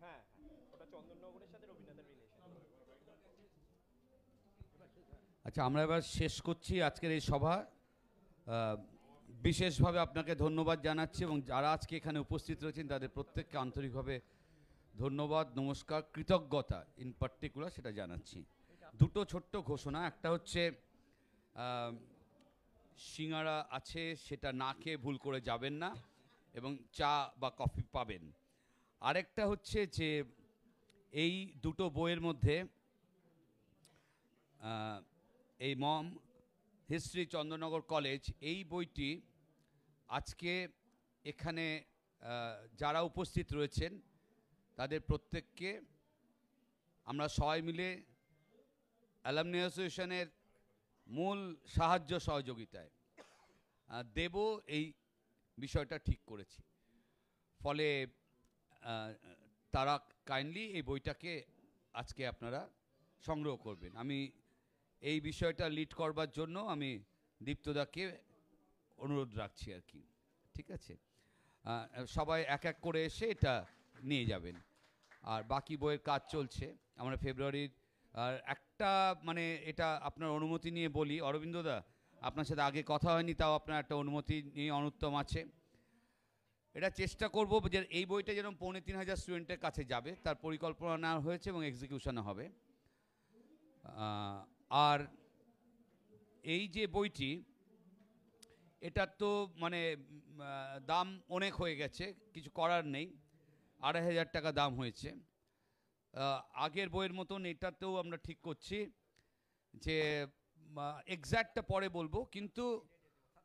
হ্যাঁ, ওটা চন্দননগরের সাথে রবীন্দ্রনাথের রিলেশন। আচ্ছা, আমরা এবার শেষ করছি আজকের এই সভা। বিশেষভাবে আপনাকে ধন্যবাদ জানাচ্ছি এবং যারা আজকে এখানে উপস্থিত রয়েছেন তাদের প্রত্যেককে আন্তরিকভাবে ধন্যবাদ, নমস্কার, কৃতজ্ঞতা ইন পার্টিকুলার সেটা জানাচ্ছি। দুটো ছোট্ট ঘোষণা, একটা হচ্ছে সিঙ্গারা আছে, সেটা না খেয়ে ভুল করে যাবেন না, এবং চা বা কফি পাবেন। আরেকটা হচ্ছে যে এই দুটো বইয়ের মধ্যে এই মম হিস্ট্রি চন্দননগর কলেজ, এই বইটি আজকে এখানে যারা উপস্থিত রয়েছেন তাদের প্রত্যেককে আমরা সবাই মিলে অ্যালামনি অ্যাসোসিয়েশনের মূল সাহায্য সহযোগিতায় দেব, এই বিষয়টা ঠিক করেছি। ফলে তারা কাইন্ডলি এই বইটাকে আজকে আপনারা সংগ্রহ করবেন। আমি এই বিষয়টা লিড করবার জন্য আমি দীপ্তদাকে অনুরোধ রাখছি আর কি, ঠিক আছে? সবাই এক এক করে এসে এটা নিয়ে যাবেন। আর বাকি বইয়ের কাজ চলছে, আমরা ফেব্রুয়ারির একটা, মানে এটা আপনার অনুমতি নিয়ে বলি অরবিন্দদা, আপনার সাথে আগে কথা হয়নি, তাও আপনার একটা অনুমতি নিয়ে অনুত্তম আছে। এটা চেষ্টা করব যে এই বইটা যেরকম ৩,৫০০ স্টুডেন্টের কাছে যাবে তার পরিকল্পনা নেওয়া হয়েছে এবং এক্সিকিউশনে হবে। আর এই যে বইটি, এটার তো মানে দাম অনেক হয়ে গেছে, কিছু করার নেই, ২,৫০০ টাকা দাম হয়েছে। আগের বইয়ের মতন এটাতেও আমরা ঠিক করছি যে এক্স্যাক্টটা পরে বলবো, কিন্তু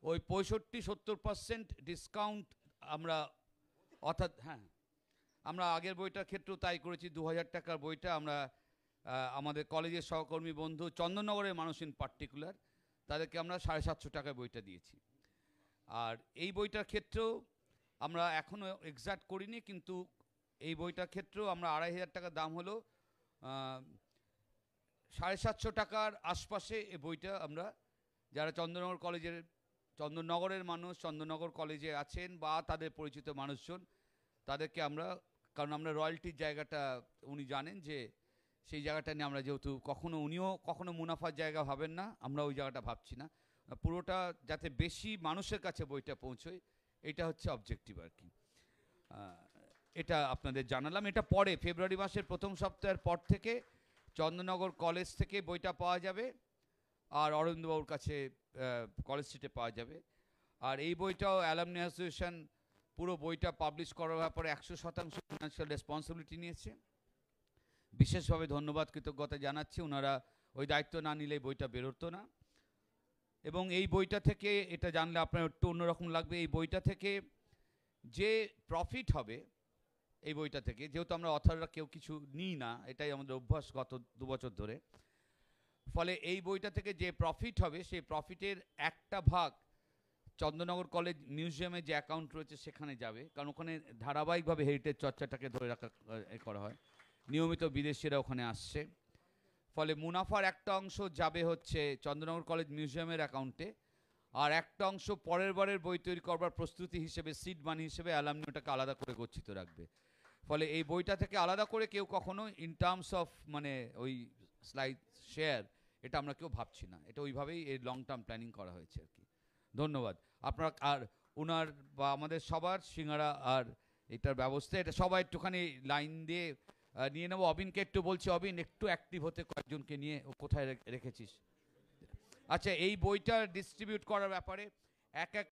ওই 65-70% ডিসকাউন্ট আমরা, অর্থাৎ হ্যাঁ আমরা আগের বইটার ক্ষেত্রেও তাই করেছি। 2000 টাকার বইটা আমরা আমাদের কলেজের সহকর্মী বন্ধু চন্দননগরের মানুষ ইন পার্টিকুলার তাদেরকে আমরা 750 টাকায় বইটা দিয়েছি। আর এই বইটার ক্ষেত্রেও আমরা এখনও এক্সাক্ট করিনি, কিন্তু এই বইটার ক্ষেত্রেও আমরা 2500 টাকা দাম হলো 750 টাকার আশপাশে এই বইটা আমরা যারা চন্দননগরের মানুষ চন্দননগর কলেজে আছেন বা তাদের পরিচিত মানুষজন তাদেরকে আমরা, কারণ আমরা রয়্যালটির জায়গাটা উনি জানেন যে সেই জায়গাটা নিয়ে আমরা যেহেতু উনিও কখনো মুনাফার জায়গা ভাবেন না, আমরা ওই জায়গাটা ভাবছি না, পুরোটা যাতে বেশি মানুষের কাছে বইটা পৌঁছয় এটা হচ্ছে অবজেক্টিভ আর কি। এটা আপনাদের জানালাম। এটা পরে ফেব্রুয়ারি মাসের প্রথম সপ্তাহের পর থেকে চন্দননগর কলেজ থেকে বইটা পাওয়া যাবে, আর অরবিন্দবাবুর কাছে কলেজ স্ট্রিটে পাওয়া যাবে। আর এই বইটাও অ্যালামনি অ্যাসোসিয়েশন পুরো বইটা পাবলিশ করার ব্যাপারে 100% ফিনান্সিয়াল রেসপন্সিবিলিটি নিয়েছে। বিশেষভাবে ধন্যবাদ কৃতজ্ঞতা জানাচ্ছি, ওনারা ওই দায়িত্ব না নিলে বইটা বেরোতো না। এবং এই বইটা থেকে এটা জানলে আপনার একটু অন্যরকম লাগবে, এই বইটা থেকে যে প্রফিট হবে এই বইটা থেকে, যেহেতু আমরা অথররা কেউ কিছু নিই না, এটাই আমাদের অভ্যাস গত 2 বছর ধরে, ফলে এই বইটা থেকে যে প্রফিট হবে সেই প্রফিটের একটা ভাগ চন্দননগর কলেজ মিউজিয়ামে যে অ্যাকাউন্ট রয়েছে সেখানে যাবে, কারণ ওখানে ধারাবাহিকভাবে হেরিটেজ চর্চাটাকে ধরে রাখা করা হয়, নিয়মিত বিদেশিরা ওখানে আসছে। ফলে মুনাফার একটা অংশ যাবে হচ্ছে চন্দননগর কলেজ মিউজিয়ামের অ্যাকাউন্টে, আর একটা অংশ পরের বারের বই তৈরি করবার প্রস্তুতি হিসেবে সিড মানি হিসেবে অ্যালামনি ওটাকে আলাদা করে গচ্ছিত রাখবে। ফলে এই বইটা থেকে আলাদা করে কেউ কখনো ইন টার্মস অফ মানে ওই স্লাইড শেয়ার এটা আমরা কেউ ভাবছি না, এটা ওইভাবেই এই লং টার্ম প্ল্যানিং করা হয়েছে আর কি। ধন্যবাদ আপনারা। আর ওনার বা আমাদের সবার সিঙ্গারা আর এটার ব্যবস্থা, এটা সবাই একটুখানি লাইন দিয়ে নিয়ে নেবো। অবিনকে একটু বলছি, অবিন একটু অ্যাক্টিভ হতে কয়েকজনকে নিয়ে, ও কোথায় রেখেছিস? আচ্ছা, এই বইটা ডিস্ট্রিবিউট করার ব্যাপারে এক এক